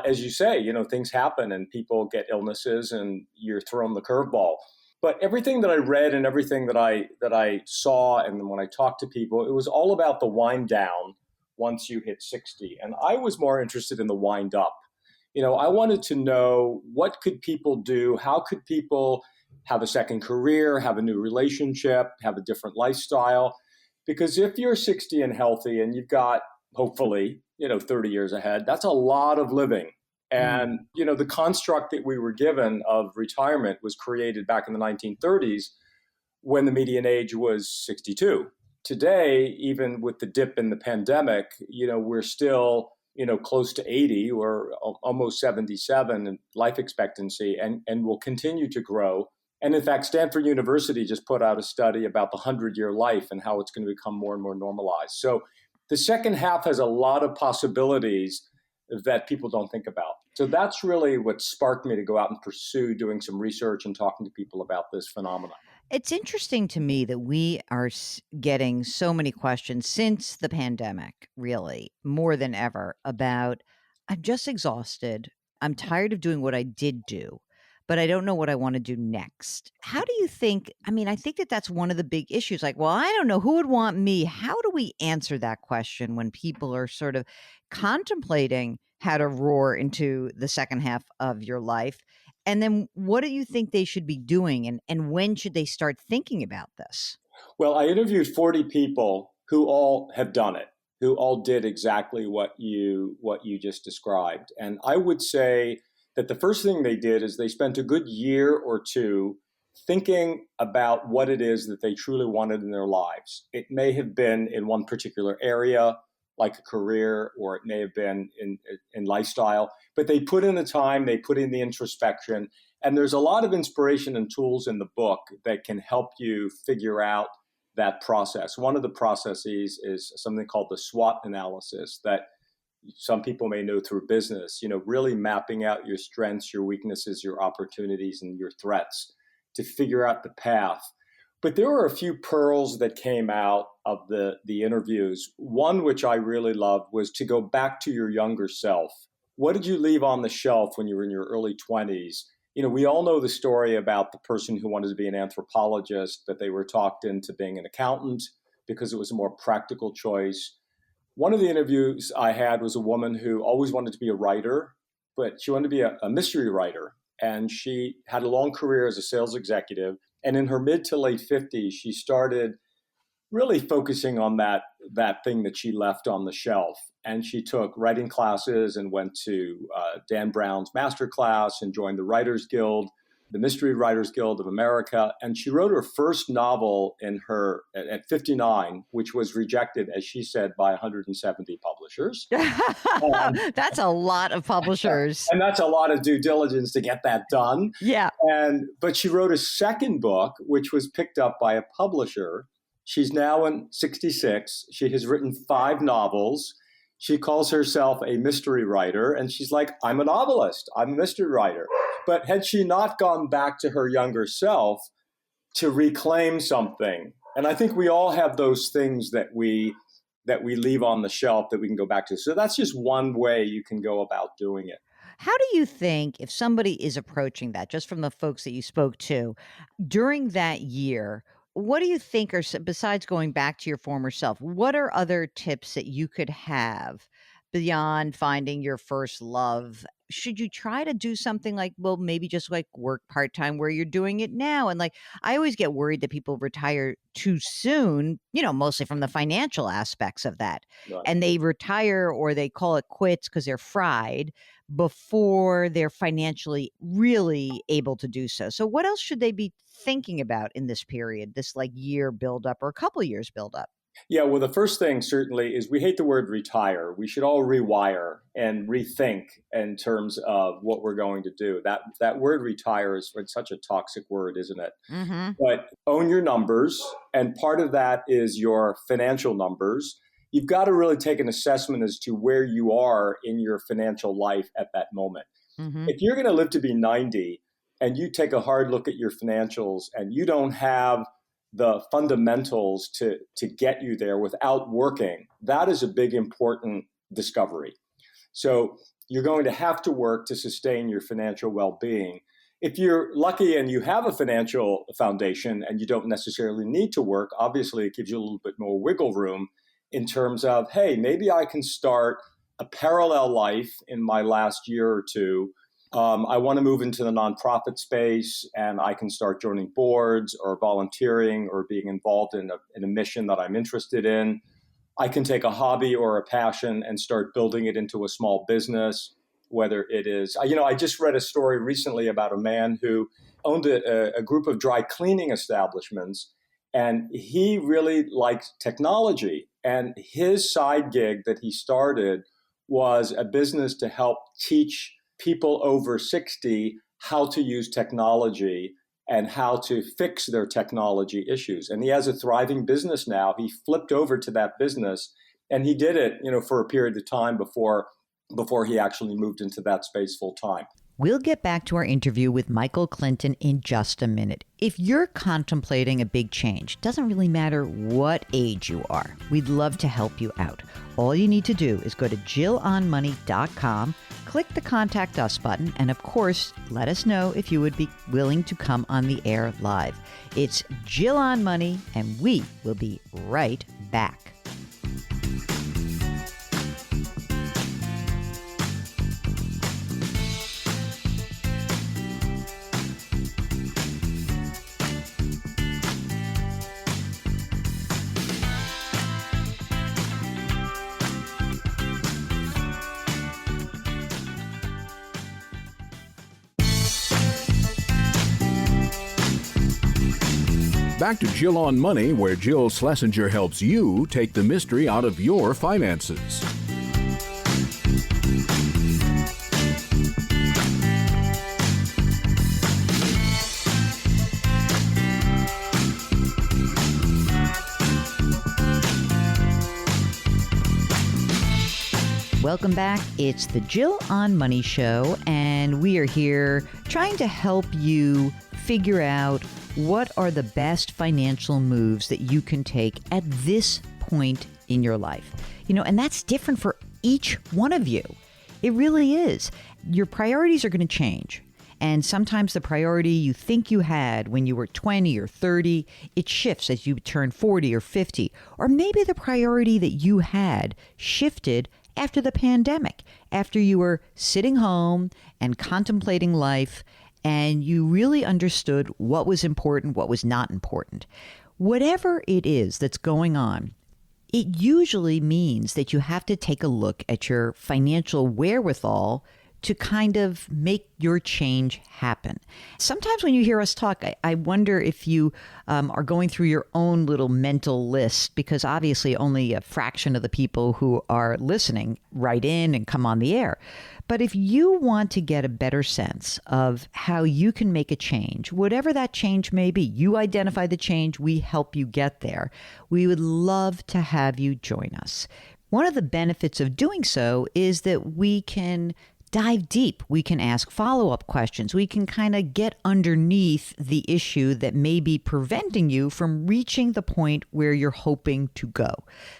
as you say, things happen and people get illnesses and you're thrown the curveball. But everything that I read and everything that I saw, and when I talked to people, it was all about the wind down once you hit 60. And I was more interested in the wind up. I wanted to know, what could people do? How could people have a second career, have a new relationship, have a different lifestyle? Because if you're 60 and healthy and you've got, hopefully, 30 years ahead, that's a lot of living. And, the construct that we were given of retirement was created back in the 1930s when the median age was 62. Today, even with the dip in the pandemic, we're still, close to 80 or almost 77 in life expectancy, and will continue to grow. And in fact, Stanford University just put out a study about the 100-year life and how it's going to become more and more normalized. So the second half has a lot of possibilities that people don't think about. So that's really what sparked me to go out and pursue doing some research and talking to people about this phenomenon. It's interesting to me that we are getting so many questions since the pandemic, really, more than ever, about, I'm just exhausted. I'm tired of doing what I did do, but I don't know what I want to do next. How do you think? I mean, I think that that's one of the big issues. Like, well, I don't know who would want me. How do we answer that question when people are sort of contemplating how to roar into the second half of your life? And then what do you think they should be doing, and when should they start thinking about this? Well, I interviewed 40 people who all have done it, who all did exactly what you just described. And I would say that the first thing they did is they spent a good year or two thinking about what it is that they truly wanted in their lives. It may have been in one particular area, like a career, or it may have been in lifestyle, but they put in the time, they put in the introspection, and there's a lot of inspiration and tools in the book that can help you figure out that process. One of the processes is something called the Swot Analysis that some people may know through business, really mapping out your strengths, your weaknesses, your opportunities, and your threats to figure out the path. But there were a few pearls that came out of the interviews. One, which I really loved, was to go back to your younger self. What did you leave on the shelf when you were in your early 20s? We all know the story about the person who wanted to be an anthropologist, but they were talked into being an accountant because it was a more practical choice. One of the interviews I had was a woman who always wanted to be a writer, but she wanted to be a mystery writer. And she had a long career as a sales executive. And in her mid to late 50s, she started really focusing on that thing that she left on the shelf. And she took writing classes and went to Dan Brown's master class and joined the Writers Guild, the Mystery Writers Guild of America. And she wrote her first novel at 59, which was rejected, as she said, by 170 publishers. That's a lot of publishers. And that's a lot of due diligence to get that done. Yeah. But she wrote a second book, which was picked up by a publisher. She's now in 66. She has written 5 novels. She calls herself a mystery writer, and she's like, I'm a novelist. I'm a mystery writer. But had she not gone back to her younger self to reclaim something? And I think we all have those things that we leave on the shelf that we can go back to. So that's just one way you can go about doing it. How do you think, if somebody is approaching that, just from the folks that you spoke to, during that year, what do you think are, besides going back to your former self, what are other tips that you could have beyond finding your first love? Should you try to do something like, well, maybe just like work part-time where you're doing it now? And like, I always get worried that people retire too soon, mostly from the financial aspects of that. Right. And they retire or they call it quits because they're fried before they're financially really able to do so. So what else should they be thinking about in this period, this like year buildup or a couple years buildup? Yeah, well, the first thing certainly is we hate the word retire. We should all rewire and rethink in terms of what we're going to do. That word retire is such a toxic word, isn't it? Mm-hmm. But own your numbers, and part of that is your financial numbers. You've got to really take an assessment as to where you are in your financial life at that moment. Mm-hmm. If you're going to live to be 90 and you take a hard look at your financials and you don't have the fundamentals to get you there without working, that is a big, important discovery. So you're going to have to work to sustain your financial well-being. If you're lucky and you have a financial foundation and you don't necessarily need to work, obviously it gives you a little bit more wiggle room in terms of, hey, maybe I can start a parallel life in my last year or two. I want to move into the nonprofit space, and I can start joining boards or volunteering or being involved in a mission that I'm interested in. I can take a hobby or a passion and start building it into a small business, whether it is, I just read a story recently about a man who owned a group of dry cleaning establishments, and he really liked technology. And his side gig that he started was a business to help teach people over 60 how to use technology and how to fix their technology issues. And he has a thriving business now. He flipped over to that business, and he did it, for a period of time before he actually moved into that space full time. We'll get back to our interview with Michael Clinton in just a minute. If you're contemplating a big change, doesn't really matter what age you are, we'd love to help you out. All you need to do is go to JillOnMoney.com, click the Contact Us button, and of course, let us know if you would be willing to come on the air live. It's Jill on Money, and we will be right back. Back to Jill on Money, where Jill Schlesinger helps you take the mystery out of your finances. Welcome back. It's the Jill on Money Show, and we are here trying to help you figure out what are the best financial moves that you can take at this point in your life. And that's different for each one of you. It really is. Your priorities are going to change. And sometimes the priority you think you had when you were 20 or 30, it shifts as you turn 40 or 50. Or maybe the priority that you had shifted after the pandemic, after you were sitting home and contemplating life, and you really understood what was important, what was not important. Whatever it is that's going on, it usually means that you have to take a look at your financial wherewithal to kind of make your change happen. Sometimes when you hear us talk, I wonder if you are going through your own little mental list, because obviously only a fraction of the people who are listening write in and come on the air. But if you want to get a better sense of how you can make a change, whatever that change may be, you identify the change, we help you get there. We would love to have you join us. One of the benefits of doing so is that we can dive deep. We can ask follow-up questions. We can kind of get underneath the issue that may be preventing you from reaching the point where you're hoping to go.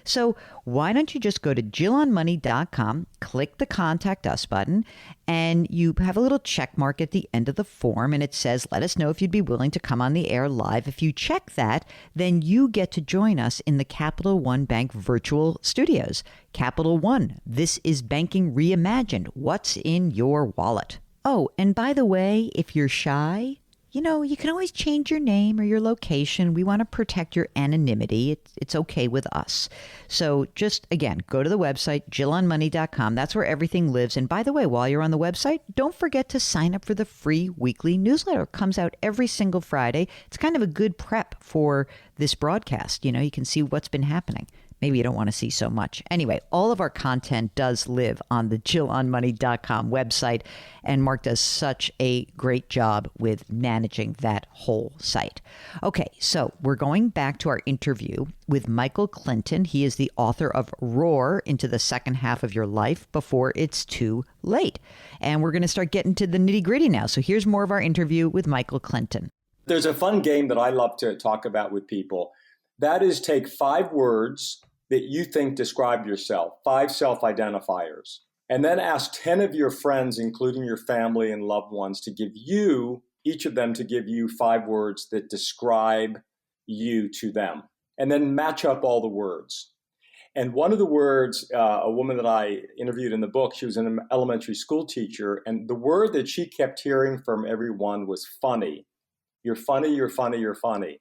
So why don't you just go to JillOnMoney.com, click the Contact Us button, and you have a little check mark at the end of the form, and it says, let us know if you'd be willing to come on the air live. If you check that, then you get to join us in the Capital One Bank virtual studios. Capital One, this is banking reimagined. What's in your wallet? Oh, and by the way, if you're shy, you can always change your name or your location. We want to protect your anonymity. It's okay with us. So just, again, go to the website, JillOnMoney.com. That's where everything lives. And by the way, while you're on the website, don't forget to sign up for the free weekly newsletter. It comes out every single Friday. It's kind of a good prep for this broadcast. You can see what's been happening. Maybe you don't want to see so much. Anyway, all of our content does live on the JillOnMoney.com website, and Mark does such a great job with managing that whole site. Okay, so we're going back to our interview with Michael Clinton. He is the author of Roar into the Second Half of Your Life Before It's Too Late. And we're going to start getting to the nitty-gritty now. So here's more of our interview with Michael Clinton. There's a fun game that I love to talk about with people. That is, take 5 words that you think describe yourself, 5 self-identifiers, And then ask 10 of your friends, including your family and loved ones, to give you, each of them to give you 5 words that describe you to them. And then match up all the words. And one of the words, a woman that I interviewed in the book, she was an elementary school teacher, and the word that she kept hearing from everyone was funny. You're funny, you're funny, you're funny.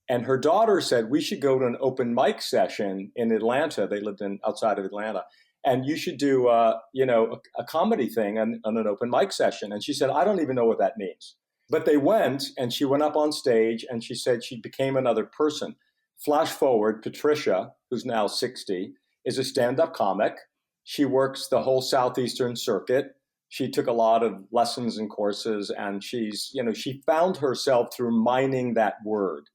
And her daughter said, we should go to an open mic session in Atlanta. They lived outside of Atlanta. And you should do, a comedy thing on an open mic session. And she said, I don't even know what that means. But they went, and she went up on stage, and she said she became another person. Flash forward, Patricia, who's now 60, is a stand-up comic. She works the whole Southeastern circuit. She took a lot of lessons and courses, and she found herself through mining that word.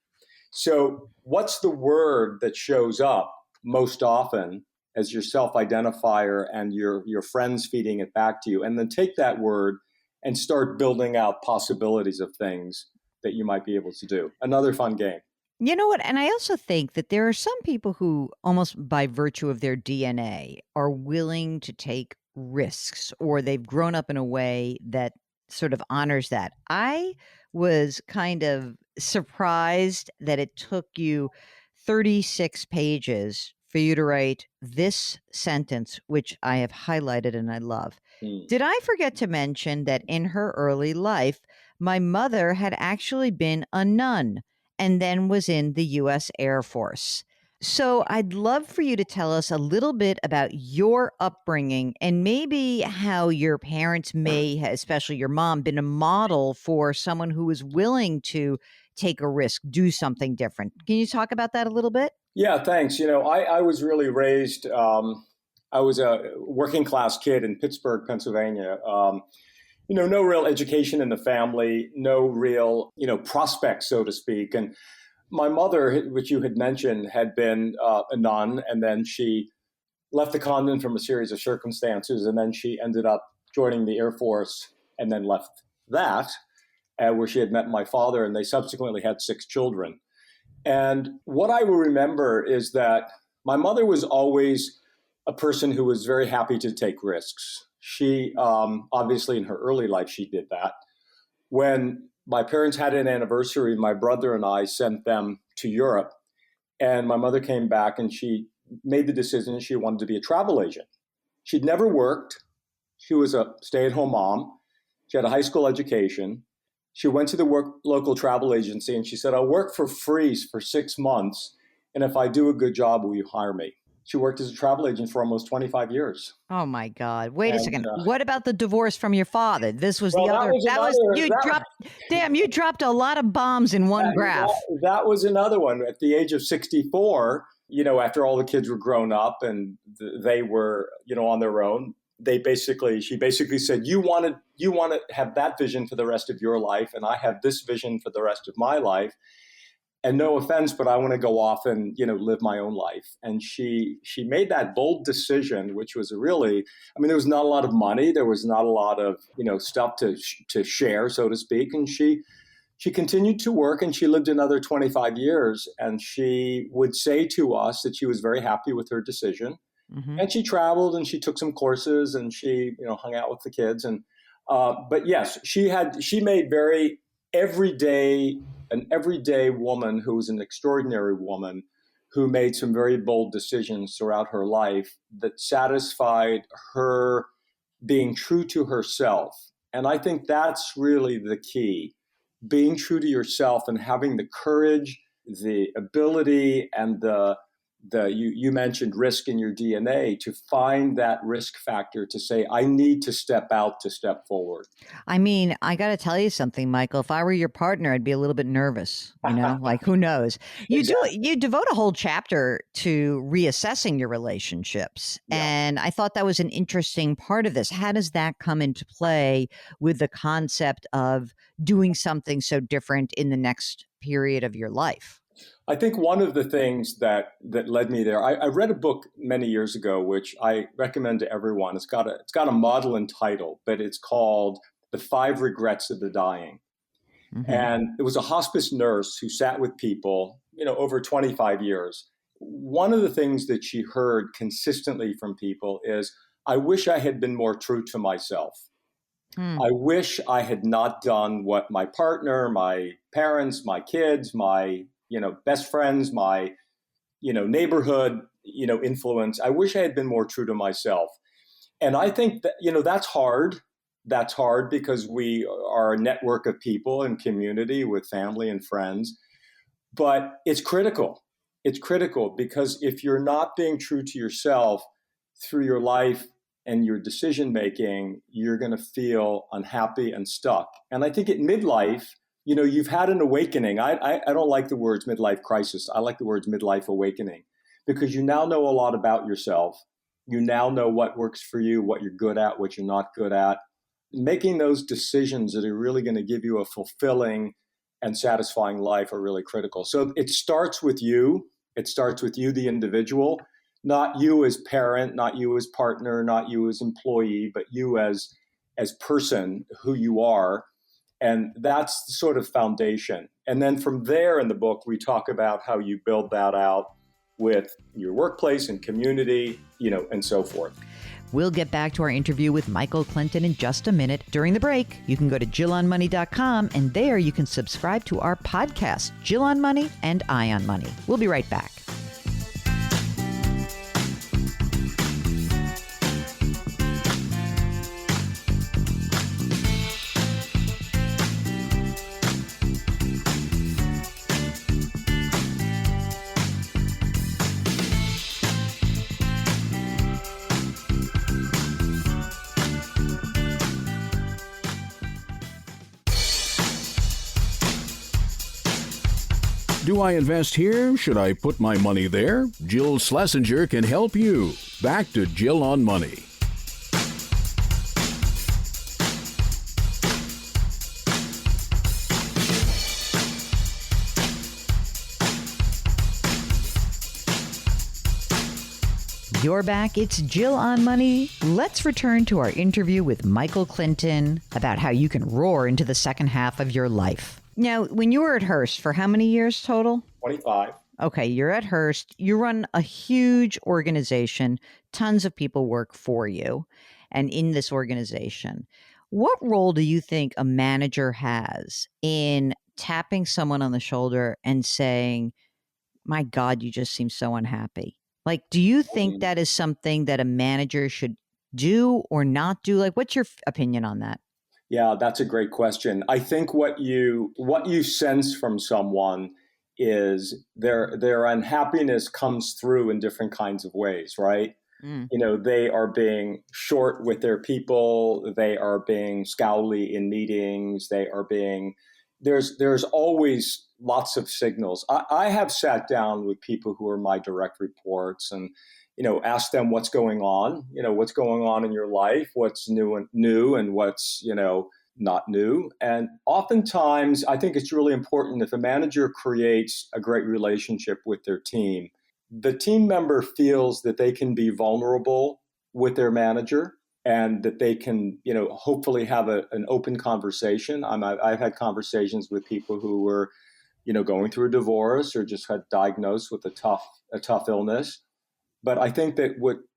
So what's the word that shows up most often as your self-identifier and your friends feeding it back to you? And then take that word and start building out possibilities of things that you might be able to do. Another fun game. You know what? And I also think that there are some people who, almost by virtue of their DNA, are willing to take risks, or they've grown up in a way that sort of honors that. I was kind of surprised that it took you 36 pages for you to write this sentence, which I have highlighted and I love. Did I forget to mention that in her early life, my mother had actually been a nun and then was in the U.S. Air Force? So I'd love for you to tell us a little bit about your upbringing and maybe how your parents may, especially your mom, been a model for someone who is willing to take a risk, do something different. Can you talk about that a little bit? Yeah, thanks. I was really raised, I was a working class kid in Pittsburgh, Pennsylvania. No real education in the family, no real, prospects, so to speak. And my mother, which you had mentioned, had been a nun, and then she left the convent from a series of circumstances, and then she ended up joining the Air Force and then left that, where she had met my father, and they subsequently had 6 children. And what I will remember is that my mother was always a person who was very happy to take risks. She, obviously in her early life, she did that. When my parents had an anniversary, my brother and I sent them to Europe, and my mother came back and she made the decision she wanted to be a travel agent. She'd never worked. She was a stay-at-home mom. She had a high school education. She went to the local travel agency and she said, I'll work for free for 6 months. And if I do a good job, will you hire me? She worked as a travel agent for almost 25 years. Oh my God. Wait a second. What about the divorce from your father? This was you dropped a lot of bombs in one graph. That was another one. At the age of 64, after all the kids were grown up and they were, on their own, she basically said, you want to have that vision for the rest of your life, and I have this vision for the rest of my life. And no offense, but I want to go off and, live my own life. And she made that bold decision, which was there was not a lot of money. There was not a lot of, stuff to share, so to speak. And she continued to work, and she lived another 25 years. And she would say to us that she was very happy with her decision. Mm-hmm. And she traveled and she took some courses and she, hung out with the kids. And, but yes, she made an everyday woman who was an extraordinary woman who made some very bold decisions throughout her life that satisfied her being true to herself. And I think that's really the key, being true to yourself and having the courage, the ability, and you mentioned risk in your DNA, to find that risk factor to say, I need to step out to step forward. I mean, I got to tell you something, Michael. If I were your partner, I'd be a little bit nervous, like who knows? You devote a whole chapter to reassessing your relationships. Yeah. And I thought that was an interesting part of this. How does that come into play with the concept of doing something so different in the next period of your life? I think one of the things that led me there, I read a book many years ago, which I recommend to everyone. It's got a maudlin title, but it's called The 5 Regrets of the Dying. Mm-hmm. And it was a hospice nurse who sat with people, over 25 years. One of the things that she heard consistently from people is, I wish I had been more true to myself. I wish I had not done what my partner, my parents, my kids, my, best friends, my, neighborhood, influence. I wish I had been more true to myself. And I think that, that's hard. That's hard because we are a network of people and community with family and friends. But it's critical. It's critical because if you're not being true to yourself through your life and your decision making, you're going to feel unhappy and stuck. And I think at midlife, you've had an awakening. I don't like the words midlife crisis. I like the words midlife awakening because you now know a lot about yourself. You now know what works for you, what you're good at, what you're not good at. Making those decisions that are really going to give you a fulfilling and satisfying life are really critical. So it starts with you. It starts with you, the individual, not you as parent, not you as partner, not you as employee, but you as person, who you are. And that's the sort of foundation. And then from there in the book, we talk about how you build that out with your workplace and community, and so forth. We'll get back to our interview with Michael Clinton in just a minute. During the break, you can go to JillOnMoney.com, and there you can subscribe to our podcast, Jill on Money and I on Money. We'll be right back. Do I invest here? Should I put my money there? Jill Schlesinger can help you. Back to Jill on Money. You're back. It's Jill on Money. Let's return to our interview with Michael Clinton about how you can roar into the second half of your life. Now, when you were at Hearst, for how many years total? 25. Okay, you're at Hearst. You run a huge organization. Tons of people work for you and in this organization. What role do you think a manager has in tapping someone on the shoulder and saying, my God, you just seem so unhappy? Like, do you think that is something that a manager should do or not do? Like, what's your opinion on that? Yeah, that's a great question. I think what you sense from someone is their unhappiness comes through in different kinds of ways, right? They are being short with their people. They are being scowly in meetings. There's always lots of signals. I have sat down with people who are my direct reports and, ask them what's going on, what's going on in your life, what's new and what's, not new. And oftentimes I think it's really important if a manager creates a great relationship with their team, the team member feels that they can be vulnerable with their manager and that they can, hopefully have an open conversation. I've had conversations with people who were, going through a divorce or just had diagnosed with a tough illness. But I think that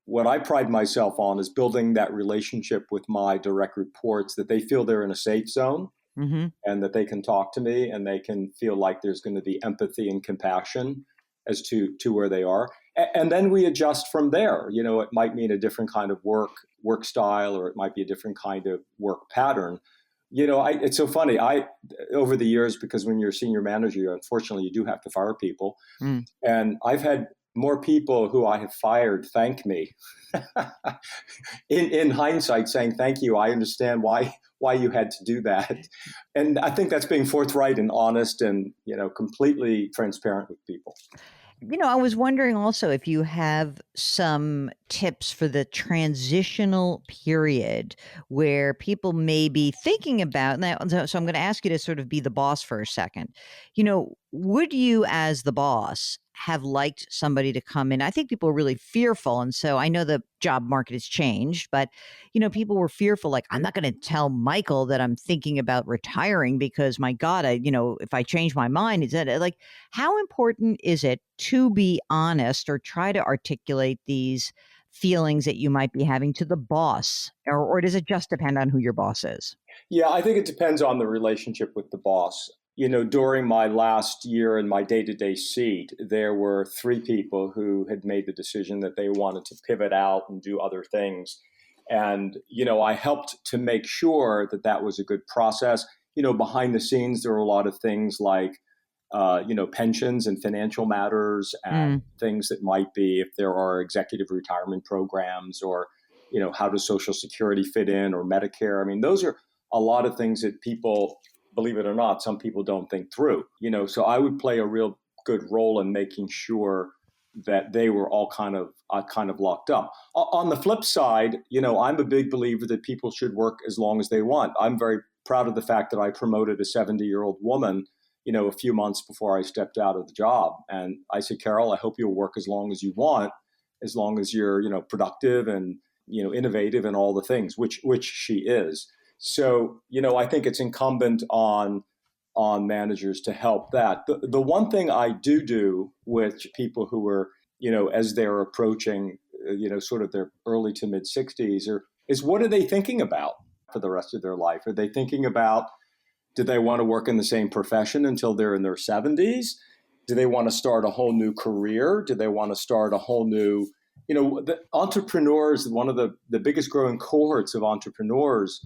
what I pride myself on is building that relationship with my direct reports, that they feel they're in a safe zone and that they can talk to me and they can feel like there's going to be empathy and compassion as to where they are. And then we adjust from there. It might mean a different kind of work style, or it might be a different kind of work pattern. It's so funny. Over the years, because when you're a senior manager, unfortunately, you do have to fire people. And I've had more people who I have fired thank me in hindsight, saying, thank you. I understand why you had to do that. And I think that's being forthright and honest and, completely transparent with people. I was wondering also if you have some tips for the transitional period where people may be thinking about now. So I'm going to ask you to sort of be the boss for a second. Would you, as the boss, have liked somebody to come in? I think people are really fearful. And so I know the job market has changed, but, people were fearful, like, I'm not going to tell Michael that I'm thinking about retiring because, my God, if I change my mind, is that like, how important is it to be honest or try to articulate these feelings that you might be having to the boss, or does it just depend on who your boss is? Yeah, I think it depends on the relationship with the boss. During my last year in my day-to-day seat, there were 3 people who had made the decision that they wanted to pivot out and do other things. And, I helped to make sure that that was a good process. Behind the scenes, there were a lot of things like, pensions and financial matters and things that might be if there are executive retirement programs or, how does Social Security fit in or Medicare? I mean, those are a lot of things that people, believe it or not, some people don't think through, so I would play a real good role in making sure that they were all kind of locked up. On the flip side, I'm a big believer that people should work as long as they want. I'm very proud of the fact that I promoted a 70-year-old woman, a few months before I stepped out of the job. And I said, Carol, I hope you'll work as long as you want, as long as you're, productive and, innovative and all the things, which she is. So, I think it's incumbent on managers to help that. The one thing I do with people who are, as they're approaching, sort of their early to mid 60s, is what are they thinking about for the rest of their life? Are they thinking about, do they want to work in the same profession until they're in their 70s? Do they want to start a whole new career? Do they want to start a whole new, the entrepreneurs, one of the biggest growing cohorts of entrepreneurs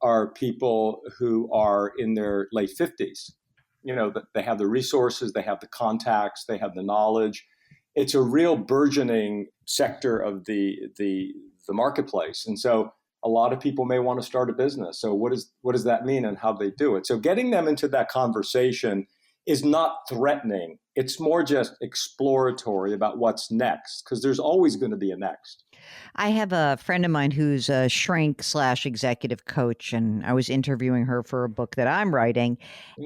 are people who are in their late 50s. They have the resources, they have the contacts, they have the knowledge. It's a real burgeoning sector of the marketplace. And so a lot of people may want to start a business. So what does that mean and how they do it? So getting them into that conversation is not threatening. It's more just exploratory about what's next, because there's always going to be a next. I have a friend of mine who's a shrink/executive coach, and I was interviewing her for a book that I'm writing.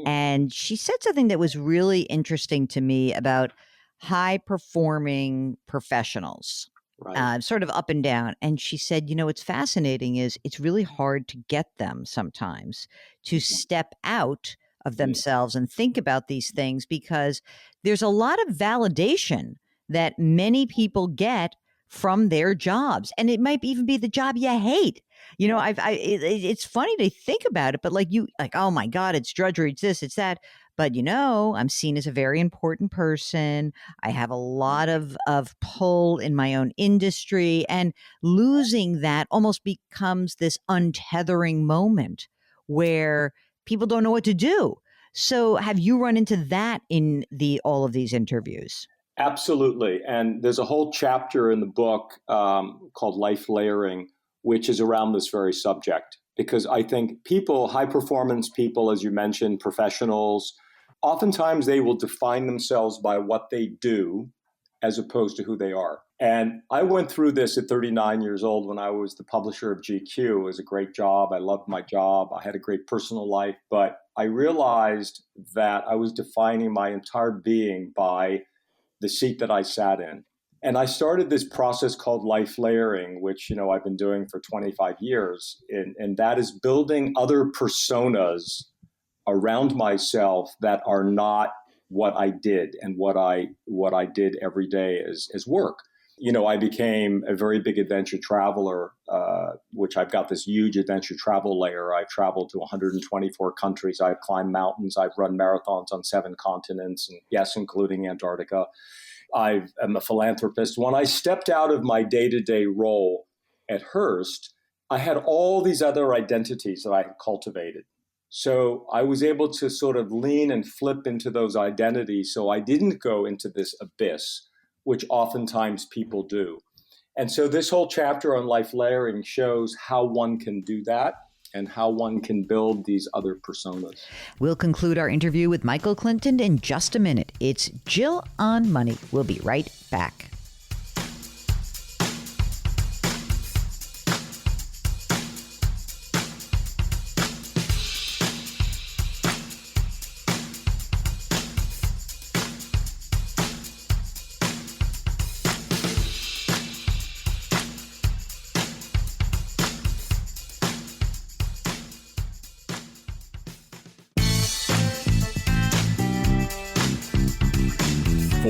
And she said something that was really interesting to me about high performing professionals. Right. Sort of up and down. And she said, what's fascinating is it's really hard to get them sometimes to step out of themselves and think about these things, because there's a lot of validation that many people get from their jobs. And it might even be the job you hate. It's funny to think about it, but oh my God, it's drudgery, it's this, it's that. But, I'm seen as a very important person. I have a lot of pull in my own industry, and losing that almost becomes this untethering moment where people don't know what to do. So have you run into that in all of these interviews? Absolutely. And there's a whole chapter in the book called Life Layering, which is around this very subject. Because I think people, high performance people, as you mentioned, professionals, oftentimes they will define themselves by what they do as opposed to who they are. And I went through this at 39 years old when I was the publisher of GQ. It was a great job. I loved my job. I had a great personal life. But I realized that I was defining my entire being by the seat that I sat in. And I started this process called life layering, which, I've been doing for 25 years. And that is building other personas around myself that are not what I did and what I did every day as work. I became a very big adventure traveler, which I've got this huge adventure travel layer. I've traveled to 124 countries. I've climbed mountains. I've run marathons on 7 continents, and yes, including Antarctica. I am a philanthropist. When I stepped out of my day-to-day role at Hearst, I had all these other identities that I had cultivated. So I was able to sort of lean and flip into those identities, so I didn't go into this abyss, which oftentimes people do. And so this whole chapter on life layering shows how one can do that and how one can build these other personas. We'll conclude our interview with Michael Clinton in just a minute. It's Jill on Money. We'll be right back.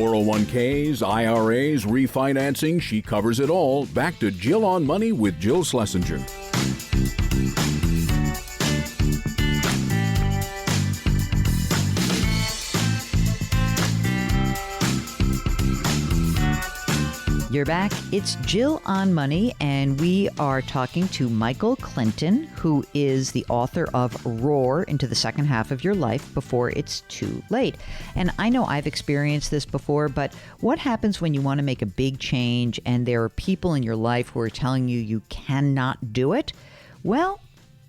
401ks, IRAs, refinancing, she covers it all. Back to Jill on Money with Jill Schlesinger. You're back. It's Jill on Money, and we are talking to Michael Clinton, who is the author of Roar into the Second Half of Your Life Before It's Too Late. And I know I've experienced this before, but what happens when you want to make a big change and there are people in your life who are telling you you cannot do it? Well,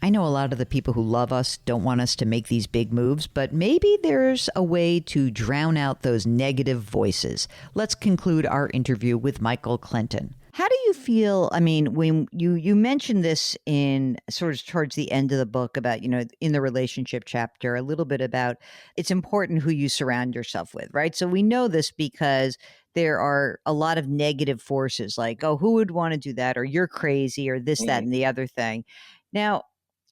I know a lot of the people who love us don't want us to make these big moves, but maybe there's a way to drown out those negative voices. Let's conclude our interview with Michael Clinton. How do you feel? I mean, when you mentioned this in sort of towards the end of the book about, in the relationship chapter, a little bit about it's important who you surround yourself with, right? So we know this because there are a lot of negative forces like, oh, who would want to do that? Or you're crazy or this, that, and the other thing. Now,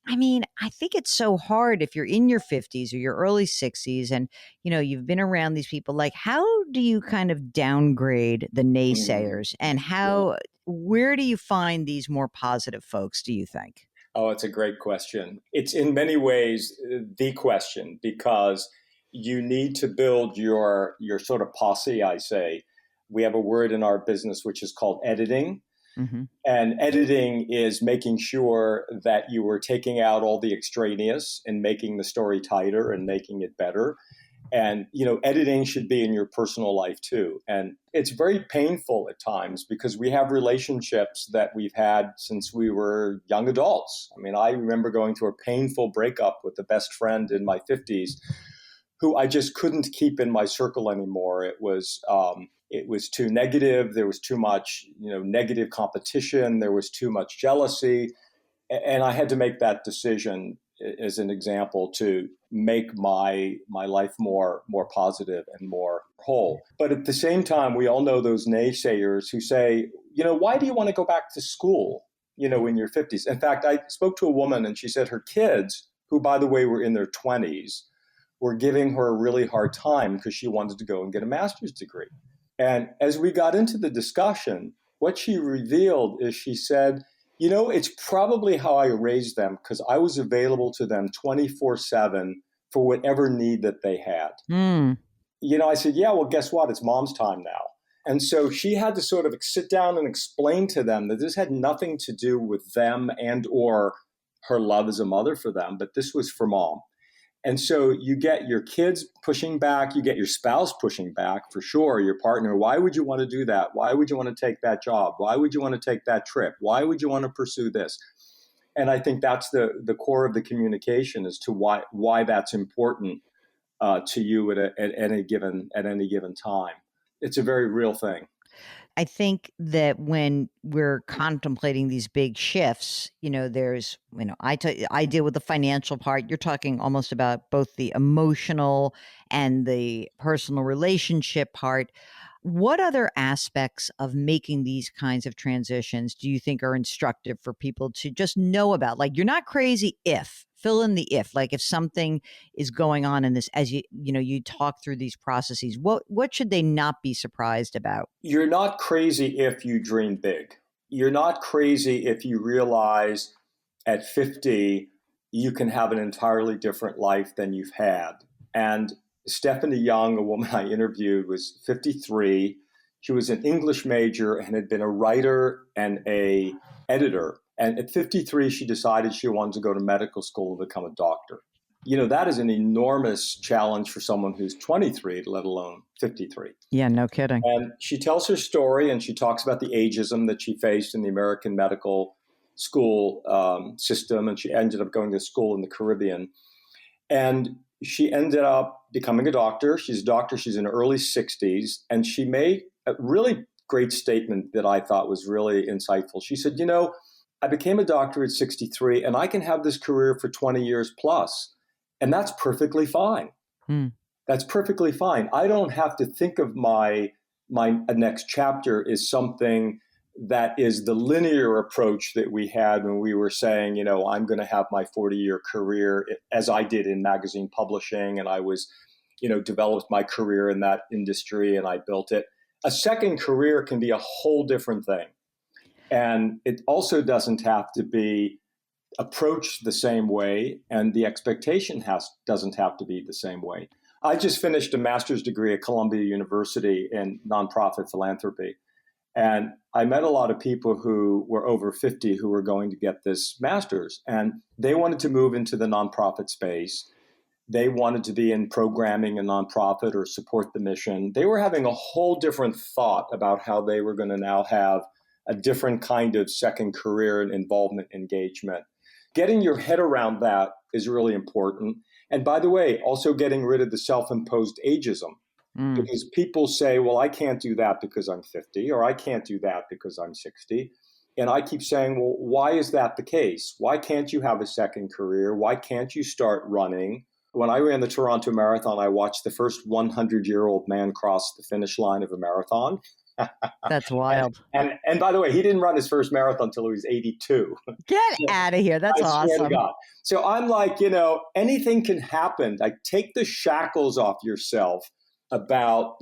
I mean, I think it's so hard if you're in your 50s or your early 60s and, you've been around these people. Like, how do you kind of downgrade the naysayers and where do you find these more positive folks, do you think? Oh, it's a great question. It's in many ways the question because you need to build your sort of posse, I say. We have a word in our business which is called editing. Mm-hmm. And editing is making sure that you are taking out all the extraneous and making the story tighter and making it better. And, editing should be in your personal life too. And it's very painful at times because we have relationships that we've had since we were young adults. I mean, I remember going through a painful breakup with a best friend in my 50s who I just couldn't keep in my circle anymore. It was too negative. There was too much, negative competition. There was too much jealousy. And I had to make that decision as an example to make my life more positive and more whole. But at the same time, we all know those naysayers who say, why do you want to go back to school, in your 50s? In fact, I spoke to a woman and she said her kids, who, by the way, were in their 20s, were giving her a really hard time because she wanted to go and get a master's degree. And as we got into the discussion, what she revealed is she said, it's probably how I raised them because I was available to them 24/7 for whatever need that they had. I said, yeah, well, guess what? It's mom's time now. And so she had to sort of sit down and explain to them that this had nothing to do with them and or her love as a mother for them, but this was for mom. And so you get your kids pushing back, you get your spouse pushing back for sure, your partner. Why would you want to do that? Why would you want to take that job? Why would you want to take that trip? Why would you want to pursue this? And I think that's the core of the communication as to why that's important to you at any given time. It's a very real thing. I think that when we're contemplating these big shifts, there's, I deal with the financial part. You're talking almost about both the emotional and the personal relationship part. What other aspects of making these kinds of transitions do you think are instructive for people to just know about? Like, you're not crazy if. Fill in the if, like if something is going on in this, as you talk through these processes, what should they not be surprised about? You're not crazy if you dream big. You're not crazy if you realize at 50, you can have an entirely different life than you've had. And Stephanie Young, a woman I interviewed, was 53. She was an English major and had been a writer and a editor. And at 53, she decided she wanted to go to medical school and become a doctor. That is an enormous challenge for someone who's 23, let alone 53. Yeah, no kidding. And she tells her story and she talks about the ageism that she faced in the American medical school system. And she ended up going to school in the Caribbean. And she ended up becoming a doctor. She's a doctor. She's in her early 60s. And she made a really great statement that I thought was really insightful. She said, I became a doctor at 63 and I can have this career for 20 years plus. And that's perfectly fine. That's perfectly fine. I don't have to think of my next chapter as something that is the linear approach that we had when we were saying, I'm going to have my 40-year career as I did in magazine publishing. And I was developed my career in that industry and I built it. A second career can be a whole different thing. And it also doesn't have to be approached the same way, and the expectation doesn't have to be the same way. I just finished a master's degree at Columbia University in nonprofit philanthropy. And I met a lot of people who were over 50 who were going to get this master's, and they wanted to move into the nonprofit space. They wanted to be in programming a nonprofit or support the mission. They were having a whole different thought about how they were going to now have a different kind of second career and involvement engagement. Getting your head around that is really important. And by the way, also getting rid of the self-imposed ageism. Because people say, well, I can't do that because I'm 50, or I can't do that because I'm 60. And I keep saying, well, why is that the case? Why can't you have a second career? Why can't you start running? When I ran the Toronto Marathon, I watched the first 100-year-old man cross the finish line of a marathon. That's wild. And by the way, he didn't run his first marathon until he was 82. Get out of here. That's I swear to awesome. God. So I'm like, anything can happen. Like, take the shackles off yourself about,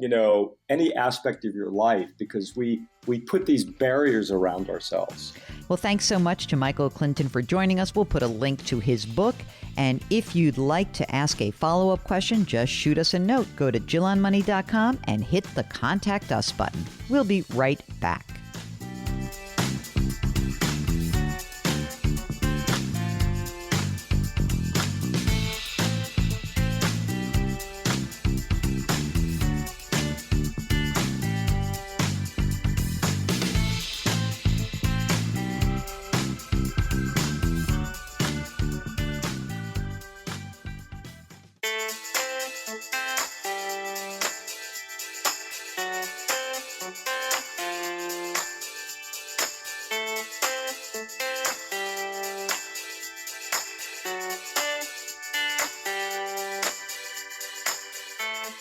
any aspect of your life, because we put these barriers around ourselves. Well, thanks so much to Michael Clinton for joining us. We'll put a link to his book. And if you'd like to ask a follow-up question, just shoot us a note. Go to JillOnMoney.com and hit the Contact Us button. We'll be right back.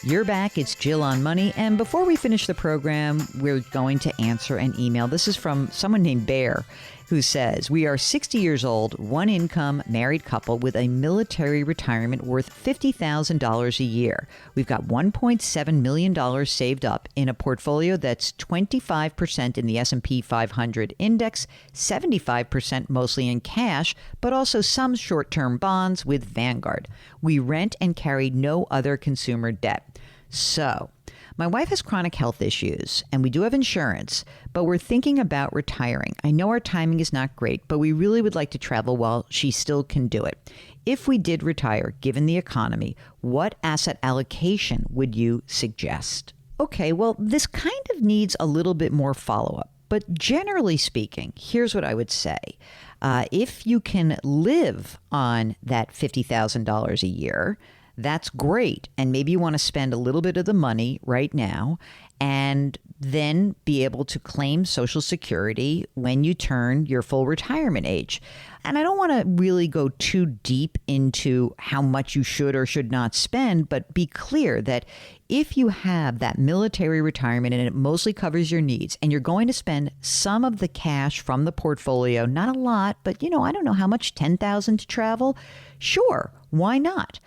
You're back. It's Jill on Money. And before we finish the program, we're going to answer an email. This is from someone named Bear, who says, we are 60 years old, one income, married couple with a military retirement worth $50,000 a year. We've got $1.7 million saved up in a portfolio that's 25% in the S&P 500 index, 75% mostly in cash, but also some short-term bonds with Vanguard. We rent and carry no other consumer debt. So, my wife has chronic health issues, and we do have insurance, but we're thinking about retiring. I know our timing is not great, but we really would like to travel while she still can do it. If we did retire, given the economy, what asset allocation would you suggest? Okay, well, this kind of needs a little bit more follow-up, but generally speaking, here's what I would say. If you can live on that $50,000 a year, that's great. And maybe you want to spend a little bit of the money right now and then be able to claim Social Security when you turn your full retirement age. And I don't want to really go too deep into how much you should or should not spend, but be clear that if you have that military retirement and it mostly covers your needs and you're going to spend some of the cash from the portfolio, not a lot, but I don't know how much, $10,000 to travel? Sure, why not?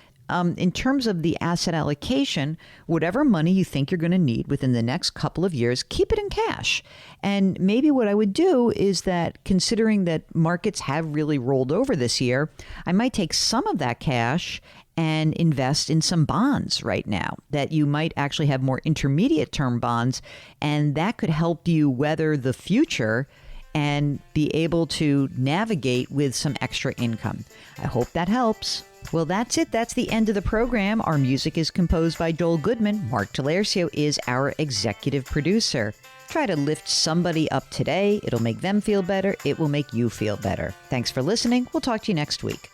In terms of the asset allocation, whatever money you think you're going to need within the next couple of years, keep it in cash. And maybe what I would do is that, considering that markets have really rolled over this year, I might take some of that cash and invest in some bonds right now that you might actually have more intermediate term bonds, and that could help you weather the future and be able to navigate with some extra income. I hope that helps. Well, that's it. That's the end of the program. Our music is composed by Joel Goodman. Mark Talercio is our executive producer. Try to lift somebody up today. It'll make them feel better. It will make you feel better. Thanks for listening. We'll talk to you next week.